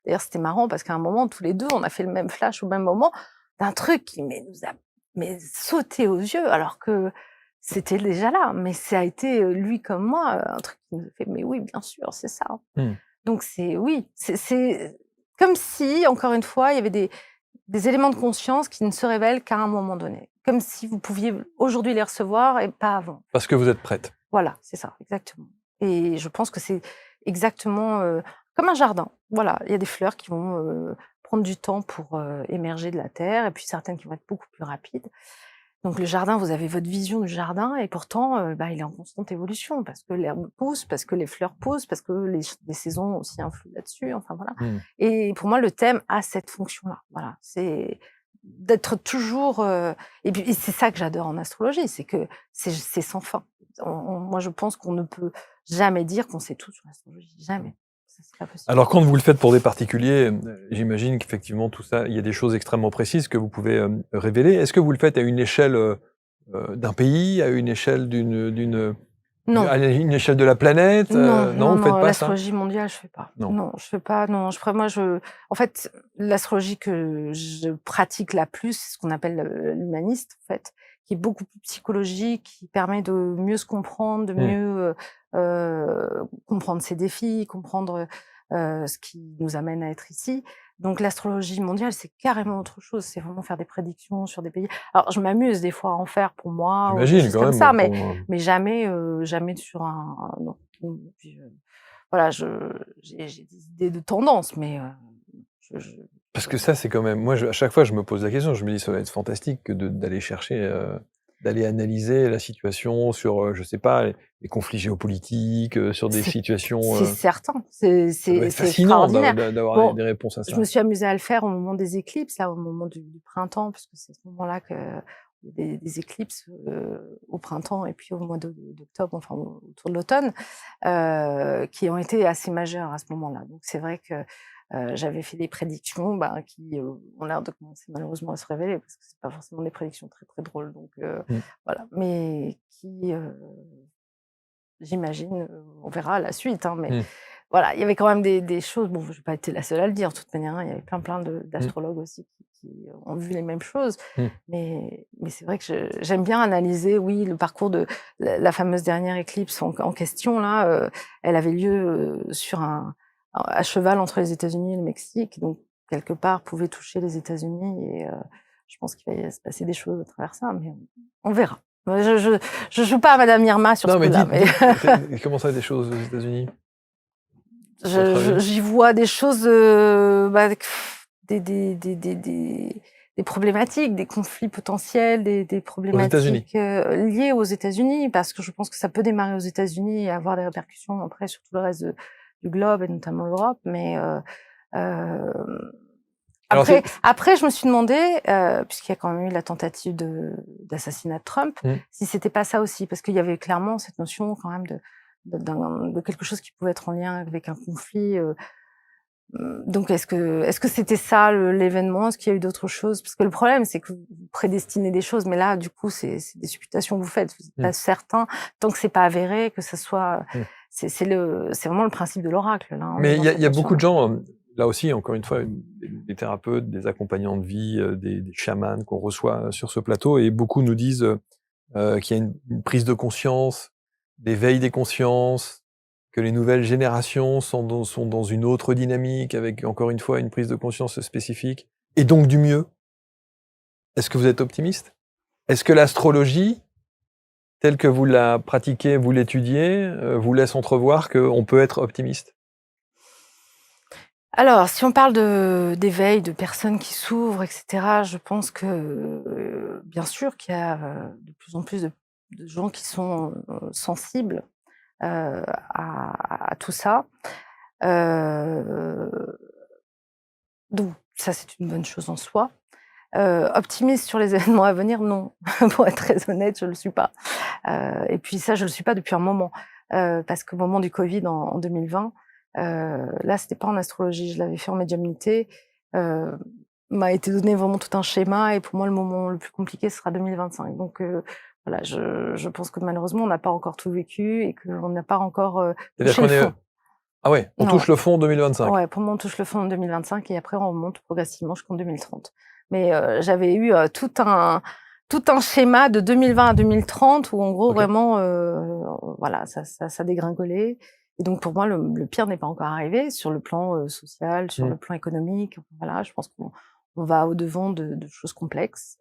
S1: d'ailleurs, c'était marrant parce qu'à un moment, tous les 2, on a fait le même flash au même moment d'un truc qui nous a sauté aux yeux alors que c'était déjà là. Mais ça a été, lui comme moi, un truc qui nous a fait: «Mais oui, bien sûr, c'est ça».
S2: Mmh.
S1: Donc oui, c'est comme si, encore une fois, il y avait des éléments de conscience qui ne se révèlent qu'à un moment donné. Comme si vous pouviez aujourd'hui les recevoir et pas avant.
S2: Parce que vous êtes prête.
S1: Voilà, c'est ça, exactement. Et je pense que c'est exactement, comme un jardin. Voilà, il y a des fleurs qui vont, prendre du temps pour, émerger de la terre et puis certaines qui vont être beaucoup plus rapides. Donc le jardin, vous avez votre vision du jardin et pourtant, bah, il est en constante évolution parce que l'herbe pousse, parce que les fleurs poussent, parce que les saisons aussi influent là-dessus, enfin voilà.
S2: Mmh.
S1: Et pour moi, le thème a cette fonction-là, voilà. C'est d'être toujours, et puis et c'est ça que j'adore en astrologie, c'est que c'est sans fin. Moi, je pense qu'on ne peut jamais dire qu'on sait tout sur l'astrologie, jamais. Ça, c'est pas possible.
S2: Alors quand vous le faites pour des particuliers, j'imagine qu'effectivement tout ça, il y a des choses extrêmement précises que vous pouvez, révéler. Est-ce que vous le faites à une échelle, d'un pays, à une échelle
S1: Non.
S2: à une échelle de la planète?
S1: Non,
S2: Non,
S1: non,
S2: vous faites
S1: non,
S2: pas ça?
S1: l'astrologie mondiale, je fais pas.
S2: Non.
S1: Non, je fais pas, non, en fait, l'astrologie que je pratique la plus, c'est ce qu'on appelle, l'humaniste, en fait, qui est beaucoup plus psychologique, qui permet de mieux se comprendre, de
S2: Mmh.
S1: mieux, comprendre ses défis, comprendre, ce qui nous amène à être ici. Donc l'astrologie mondiale, c'est carrément autre chose, c'est vraiment faire des prédictions sur des pays. Alors je m'amuse des fois à en faire pour moi ou des
S2: J'imagine
S1: choses
S2: quand
S1: comme
S2: même
S1: ça, mais
S2: pour,
S1: mais jamais, jamais sur non. Puis, voilà, j'ai des idées de tendance, mais je
S2: parce que ça, c'est quand même moi, à chaque fois, je me pose la question, je me dis: «Ça va être fantastique que d'aller chercher, d'aller analyser la situation sur, je sais pas, les conflits géopolitiques, sur des
S1: c'est
S2: situations,
S1: c'est certain, c'est
S2: ça doit
S1: c'est
S2: être
S1: c'est
S2: fascinant
S1: extraordinaire.
S2: d'avoir
S1: Bon,
S2: des réponses à
S1: je me
S2: ça».
S1: suis amusée à le faire au moment des éclipses, là, au moment du printemps, puisque c'est à ce moment-là que des éclipses, au printemps et puis au mois d'octobre, enfin autour de l'automne, qui ont été assez majeures à ce moment-là. Donc c'est vrai que, j'avais fait des prédictions, ben, qui, ont l'air de commencer malheureusement à se révéler parce que c'est pas forcément des prédictions très, très drôles donc
S2: Mmh.
S1: voilà. Mais qui, j'imagine, on verra la suite, hein, mais
S2: Mmh.
S1: voilà, il y avait quand même des choses, bon, j'ai pas été la seule à le dire de toute manière, hein, il y avait plein
S2: Mmh.
S1: d'astrologues aussi qui ont vu les mêmes choses,
S2: Mmh.
S1: mais c'est vrai que j'aime bien analyser, oui, le parcours de la fameuse dernière éclipse en question là, elle avait lieu, sur à cheval entre les États-Unis et le Mexique, donc quelque part pouvait toucher les États-Unis et je pense qu'il va se passer des choses à travers ça, mais on verra. Je joue pas à Madame Irma sur ce
S2: Non, mais
S1: coup-là, mais
S2: comment ça, des choses aux États-Unis, à votre
S1: je
S2: avis?
S1: j'y vois des choses, bah, des problématiques, des conflits potentiels, des
S2: Aux États-Unis?
S1: problématiques, liées aux États-Unis, parce que je pense que ça peut démarrer aux États-Unis et avoir des répercussions après sur tout le reste du globe et notamment l'Europe, mais hem,
S2: Alors c'est
S1: après je me suis demandé, puisqu'il y a quand même eu la tentative d'assassinat de Trump,
S2: mmh.
S1: si c'était pas ça aussi, parce qu'il y avait clairement cette notion quand même de quelque chose qui pouvait être en lien avec un conflit, donc est-ce que c'était ça l'événement? Est-ce qu'il y a eu d'autres choses? Parce que le problème, c'est que vous prédestinez des choses, mais là, du coup, c'est des supputations que vous faites. Vous êtes
S2: Mmh.
S1: pas certain, tant que c'est pas avéré, que ça soit
S2: Mmh.
S1: c'est vraiment le principe de l'oracle, là, hein,
S2: Mais
S1: dans
S2: il y
S1: cette
S2: a beaucoup de
S1: notion-là.
S2: gens, là aussi, encore une fois, des thérapeutes, des accompagnants de vie, des chamans qu'on reçoit sur ce plateau et beaucoup nous disent, qu'il y a une prise de conscience, d'éveil des consciences, que les nouvelles générations sont dans une autre dynamique avec, encore une fois, une prise de conscience spécifique et donc du mieux. Est-ce que vous êtes optimiste? Est-ce que l'astrologie, telle que vous la pratiquez, vous l'étudiez, vous laisse entrevoir qu'on peut être optimiste?
S1: Alors, si on parle d'éveil, de personnes qui s'ouvrent et cetera, je pense que, bien sûr qu'il y a, de plus en plus de gens qui sont, sensibles, à tout ça. Heu, donc ça, c'est une bonne chose en soi. Optimiste sur les événements à venir, non. Pour être très honnête, je ne le suis pas. Et puis ça, je le suis pas depuis un moment. Parce qu'au moment du covid en 2020, là, c'était pas en astrologie, je l'avais fait en médiumnité. Heu, m'a été donné vraiment tout un schéma et pour moi, le moment le plus compliqué, ce sera 2025. Donc voilà, je pense que malheureusement, on n'a pas encore tout vécu et qu'on n'a pas encore,
S2: C'est-à-dire
S1: touché le
S2: qu'on est,
S1: fond.
S2: ah ouais, on
S1: Ouais.
S2: touche le fond en 2025.
S1: Ouais, pour moi, on touche le fond en 2025 et après on remonte progressivement jusqu'en 2030. Mais j'avais eu, tout un schéma de 2020 à 2030 où en gros
S2: OK.
S1: vraiment, voilà, ça dégringolait et donc pour moi le pire n'est pas encore arrivé sur le plan, social, sur
S2: Mmh.
S1: le plan économique, voilà, je pense qu'on va au-devant de choses complexes.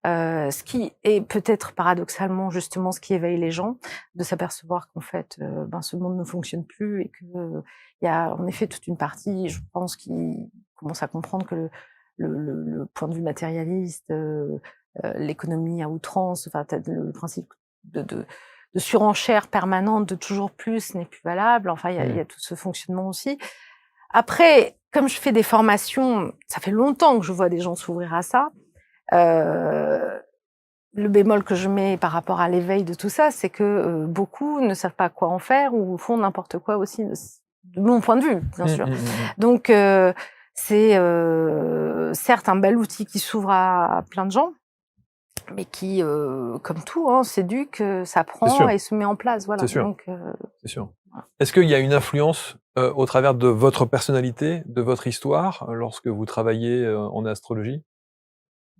S1: Ce qui est peut-être paradoxalement justement ce qui éveille les gens, de s'apercevoir qu'en fait, ce monde ne fonctionne plus et que, il y a en effet toute une partie, je pense, qui commence à comprendre que le point de vue matérialiste, l'économie à outrance, enfin tu le principe de surenchère permanente, de toujours plus n'est plus valable. Enfin, il y a tout ce fonctionnement aussi. Après, comme je fais des formations, ça fait longtemps que je vois des gens s'ouvrir à ça. Le bémol que je mets par rapport à l'éveil de tout ça, c'est que beaucoup ne savent pas quoi en faire ou font n'importe quoi aussi, de mon point de vue, bien sûr. Donc, c'est certes un bel outil qui s'ouvre à plein de gens, mais qui, comme tout, hein, s'éduque, s'apprend et se met en place. Voilà.
S2: C'est sûr.
S1: Donc,
S2: c'est sûr.
S1: Voilà.
S2: Est-ce qu'il y a une influence au travers de votre personnalité, de votre histoire, lorsque vous travaillez en astrologie?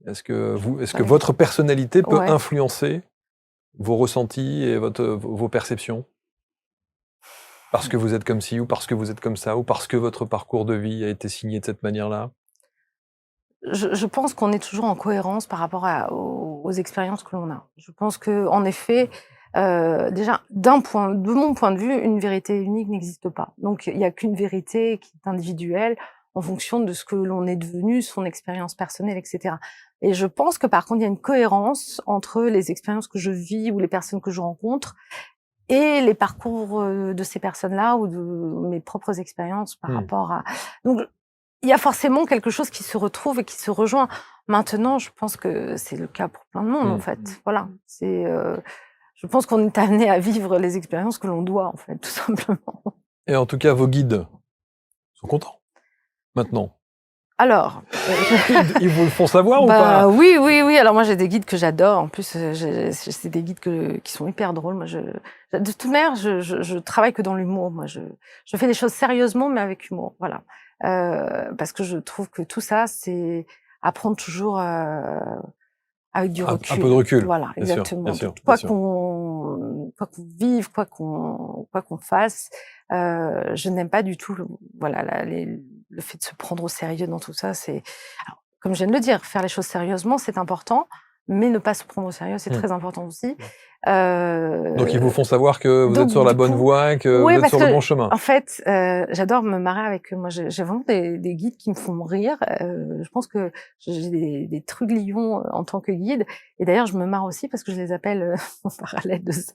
S2: Est-ce que votre personnalité peut influencer vos ressentis et vos perceptions? Parce que vous êtes comme ci, ou parce que vous êtes comme ça, ou parce que votre parcours de vie a été signé de cette manière-là?
S1: Je pense qu'on est toujours en cohérence par rapport aux expériences que l'on a. Je pense qu'en effet, déjà, de mon point de vue, une vérité unique n'existe pas. Donc, il n'y a qu'une vérité qui est individuelle en fonction de ce que l'on est devenu, son expérience personnelle, etc. Et je pense que par contre, il y a une cohérence entre les expériences que je vis ou les personnes que je rencontre et les parcours de ces personnes-là ou de mes propres expériences par rapport à... Donc, il y a forcément quelque chose qui se retrouve et qui se rejoint. Maintenant, je pense que c'est le cas pour plein de monde, en fait. Voilà. Je pense qu'on est amené à vivre les expériences que l'on doit, en fait, tout simplement.
S2: Et en tout cas, vos guides sont contents, maintenant?
S1: Alors,
S2: ils vous le font savoir ou pas?
S1: Oui. Alors moi, j'ai des guides que j'adore. En plus, c'est des guides qui sont hyper drôles. Moi, de toute manière, je travaille que dans l'humour. Moi, je fais des choses sérieusement, mais avec humour. Voilà. Parce que je trouve que tout ça, c'est apprendre toujours avec du recul.
S2: Un peu de recul.
S1: Voilà, exactement. Quoi qu'on vive, quoi qu'on fasse, je n'aime pas du tout le fait de se prendre au sérieux dans tout ça. Alors, comme je viens de le dire, faire les choses sérieusement, c'est important, mais ne pas se prendre au sérieux, c'est très important aussi.
S2: Donc ils vous font savoir que vous êtes sur la bonne voie, que vous êtes sur le bon chemin.
S1: En fait, j'adore me marrer avec eux. Moi, j'ai vraiment des guides qui me font rire. Je pense que j'ai des truglions en tant que guide. Et d'ailleurs, je me marre aussi parce que je les appelle, en parallèle de ça,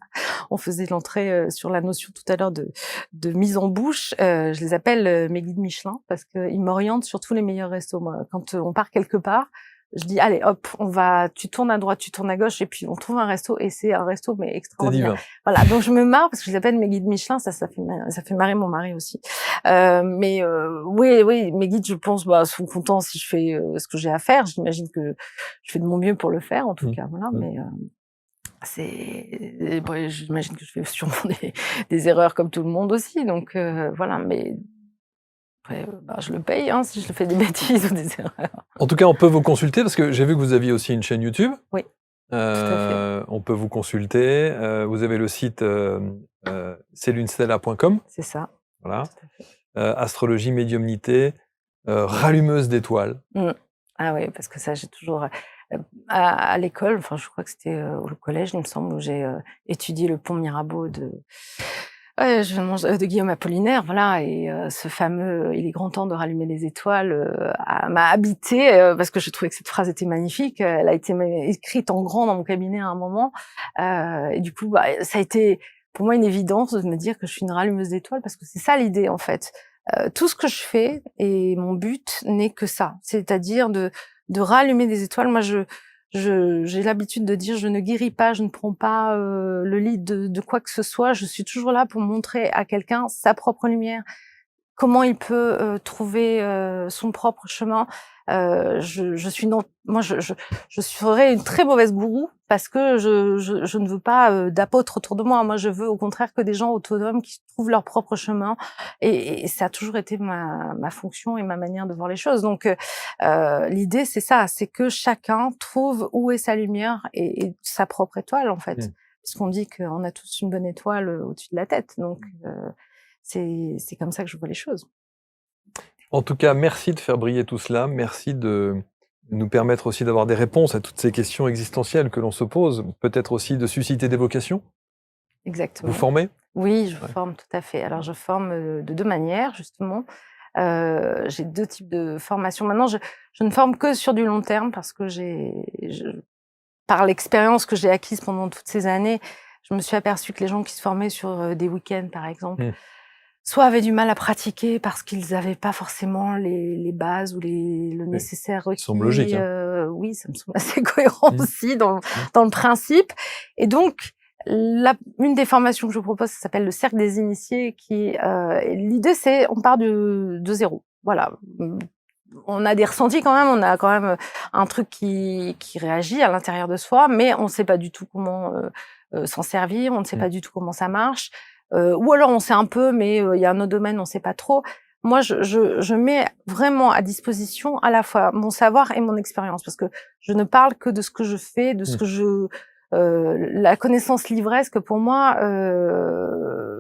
S1: on faisait l'entrée sur la notion tout à l'heure de mise en bouche. Je les appelle mes guides Michelin parce qu'ils m'orientent sur tous les meilleurs restos. Moi, quand on part quelque part, je dis allez hop, tu tournes à droite, tu tournes à gauche et puis on trouve un resto et c'est un resto mais extraordinaire. Voilà, donc je me marre parce que je les appelle mes guides Michelin, ça fait marrer mon mari aussi. Oui, mes guides, je pense, sont contents si je fais ce que j'ai à faire. J'imagine que je fais de mon mieux pour le faire en tout cas, voilà. Mais j'imagine que je fais sûrement des erreurs comme tout le monde aussi, donc voilà. Mais après, je le paye si je fais des bêtises ou des erreurs.
S2: En tout cas, on peut vous consulter parce que j'ai vu que vous aviez aussi une chaîne YouTube.
S1: Oui, tout à fait.
S2: On peut vous consulter. Vous avez le site celunestella.com.
S1: C'est ça.
S2: Voilà. Astrologie, médiumnité, rallumeuse d'étoiles.
S1: Ah oui, parce que ça, j'ai toujours... à l'école, enfin, je crois que c'était au collège, il me semble, où j'ai étudié le pont Mirabeau de Guillaume Apollinaire, voilà, et ce fameux il est grand temps de rallumer les étoiles m'a habité parce que je trouvais que cette phrase était magnifique. Elle a été écrite en grand dans mon cabinet à un moment, et du coup, ça a été pour moi une évidence de me dire que je suis une rallumeuse d'étoiles parce que c'est ça l'idée en fait. Tout ce que je fais et mon but n'est que ça, c'est-à-dire de rallumer des étoiles. Moi, j'ai l'habitude de dire je ne guéris pas, je ne prends pas le lead de quoi que ce soit. Je suis toujours là pour montrer à quelqu'un sa propre lumière, comment il peut trouver son propre chemin. Moi, je serais une très mauvaise gourou parce que je ne veux pas d'apôtres autour de moi. Moi, je veux au contraire que des gens autonomes qui trouvent leur propre chemin. Et ça a toujours été ma fonction et ma manière de voir les choses. Donc, l'idée, c'est ça, c'est que chacun trouve où est sa lumière et sa propre étoile, en fait. Puisqu'on dit qu'on a tous une bonne étoile au-dessus de la tête. Donc, c'est comme ça que je vois les choses.
S2: En tout cas, merci de faire briller tout cela. Merci de nous permettre aussi d'avoir des réponses à toutes ces questions existentielles que l'on se pose, peut-être aussi de susciter des vocations.
S1: Exactement.
S2: Vous formez?
S1: Oui, je
S2: Ouais.
S1: forme, tout à fait. Alors je forme, de 2 manières justement. J'ai 2 types de formations. Maintenant, je ne forme que sur du long terme parce que par l'expérience que j'ai acquise pendant toutes ces années, je me suis aperçue que les gens qui se formaient sur, des week-ends, par exemple,
S2: Mmh.
S1: soit avaient du mal à pratiquer parce qu'ils avaient pas forcément les bases ou le
S2: Oui.
S1: nécessaire
S2: Ça semble logique,
S1: requis,
S2: hein.
S1: oui, ça me semble assez cohérent
S2: Mmh.
S1: aussi dans
S2: Mmh.
S1: dans le principe et donc une des formations que je propose, ça s'appelle le cercle des initiés et l'idée c'est on part de 0. Voilà, on a des ressentis quand même, on a quand même, un truc qui réagit à l'intérieur de soi, mais on sait pas du tout comment, s'en servir, on ne sait
S2: Mmh.
S1: pas du tout comment ça marche, ou alors on sait un peu, mais il y a un autre domaine, on sait pas trop. Moi, je mets vraiment à disposition à la fois mon savoir et mon expérience, parce que je ne parle que de ce que je fais, de ce
S2: Mmh.
S1: que la connaissance livresque pour moi,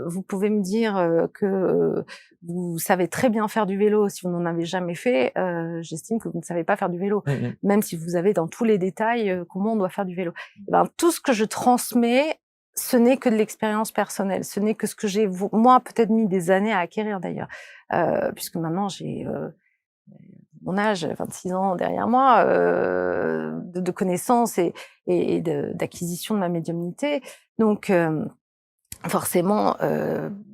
S1: vous pouvez me dire, que vous savez très bien faire du vélo si vous n'en avez jamais fait, j'estime que vous ne savez pas faire du vélo.
S2: Mmh mh.
S1: Même si vous avez dans tous les détails, comment on doit faire du vélo. Et ben, tout ce que je transmets, ce n'est que de l'expérience personnelle. Ce n'est que ce que j'ai moi, peut-être mis des années à acquérir d'ailleurs. Puisque maintenant j'ai, mon âge, 26 ans derrière moi, de connaissances et d'acquisition de ma médiumnité. Donc, forcément,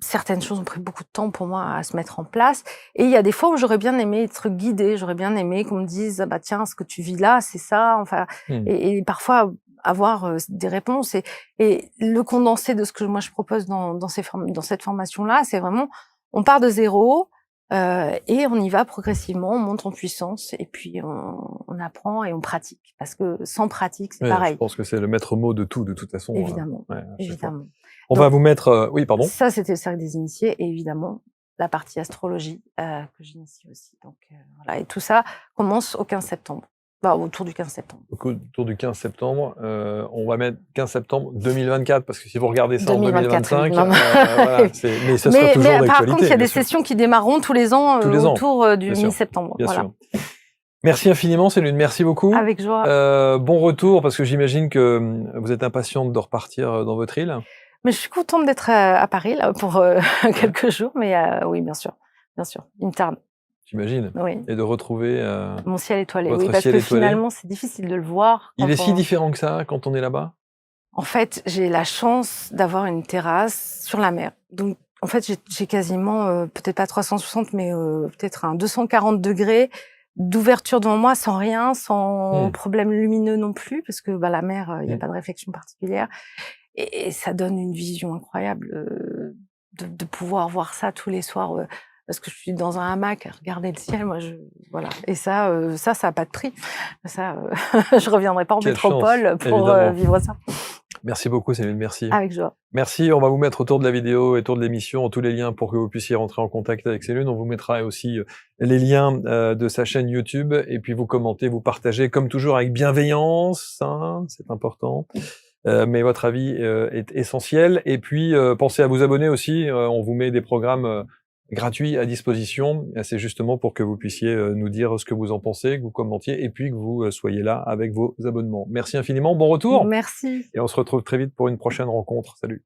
S1: certaines choses ont pris beaucoup de temps pour moi à se mettre en place et il y a des fois où j'aurais bien aimé être guidée, j'aurais bien aimé qu'on me dise: «Ah bah tiens, ce que tu vis là, c'est ça», enfin
S2: Mmh.
S1: et parfois avoir, des réponses et le condensé de ce que moi je propose dans cette formation-là, c'est vraiment on part de 0, et on y va progressivement, on monte en puissance et puis on apprend et on pratique parce que sans pratique, c'est
S2: Ouais, je
S1: pareil.
S2: pense que c'est le maître mot de tout, de toute façon,
S1: Évidemment,
S2: ouais, à chaque fois.
S1: évidemment.
S2: On
S1: Donc
S2: va vous mettre, oui, pardon?
S1: ça, c'était le cercle des initiés et évidemment la partie astrologie, que j'initie aussi. Donc voilà et tout ça commence au 15 septembre. Bah, autour du 15 septembre.
S2: Donc autour du 15 septembre, on va mettre 15 septembre 2024 parce que si vous regardez ça en
S1: 2024 oui,
S2: 2025,
S1: non, non.
S2: voilà, mais ça sera toujours
S1: Mais par contre, il y
S2: d'actualité,
S1: a
S2: bien
S1: des
S2: sûr.
S1: sessions qui démarreront tous les ans,
S2: Tous les ans,
S1: autour, du
S2: bien sûr,
S1: mi-septembre.
S2: bien
S1: Voilà.
S2: sûr. Merci infiniment Céline, merci beaucoup.
S1: Avec joie.
S2: Bon retour parce que j'imagine que, vous êtes impatiente de repartir, dans votre île?
S1: Mais je suis contente d'être, à Paris là pour,
S2: Ouais,
S1: quelques jours, mais oui, bien sûr, il me tarde.
S2: j'imagine
S1: Oui.
S2: et de retrouver,
S1: Mon ciel étoilé, oui,
S2: votre
S1: parce
S2: ciel
S1: que
S2: étoilé.
S1: finalement, c'est difficile de le voir
S2: Il
S1: quand
S2: est si
S1: on
S2: différent que ça quand on est là-bas?
S1: En fait, j'ai la chance d'avoir une terrasse sur la mer. Donc, en fait, j'ai quasiment, peut-être pas 360, mais peut-être un 240° d'ouverture devant moi, sans rien, sans
S2: Mmh.
S1: problème lumineux non plus, parce que bah, la mer, il y a
S2: Mmh.
S1: pas de réflexion particulière. Et ça donne une vision incroyable de pouvoir voir ça tous les soirs. Parce que je suis dans un hamac à regarder le ciel, moi, voilà. Et ça a pas de prix. Ça, je reviendrai pas en
S2: Quelle chance,
S1: métropole pour
S2: évidemment.
S1: vivre ça.
S2: Merci beaucoup Céline, merci.
S1: Avec joie.
S2: Merci, on va vous mettre autour de la vidéo et autour de l'émission tous les liens pour que vous puissiez rentrer en contact avec Céline. On vous mettra aussi les liens de sa chaîne YouTube et puis vous commentez, vous partagez comme toujours avec bienveillance, hein, c'est important. Mais votre avis est essentiel. Et puis pensez à vous abonner aussi. On vous met des programmes gratuits à disposition. C'est justement pour que vous puissiez nous dire ce que vous en pensez, que vous commentiez et puis que vous soyez là avec vos abonnements. Merci infiniment. Bon retour.
S1: Merci.
S2: Et on se retrouve très vite pour une prochaine rencontre. Salut.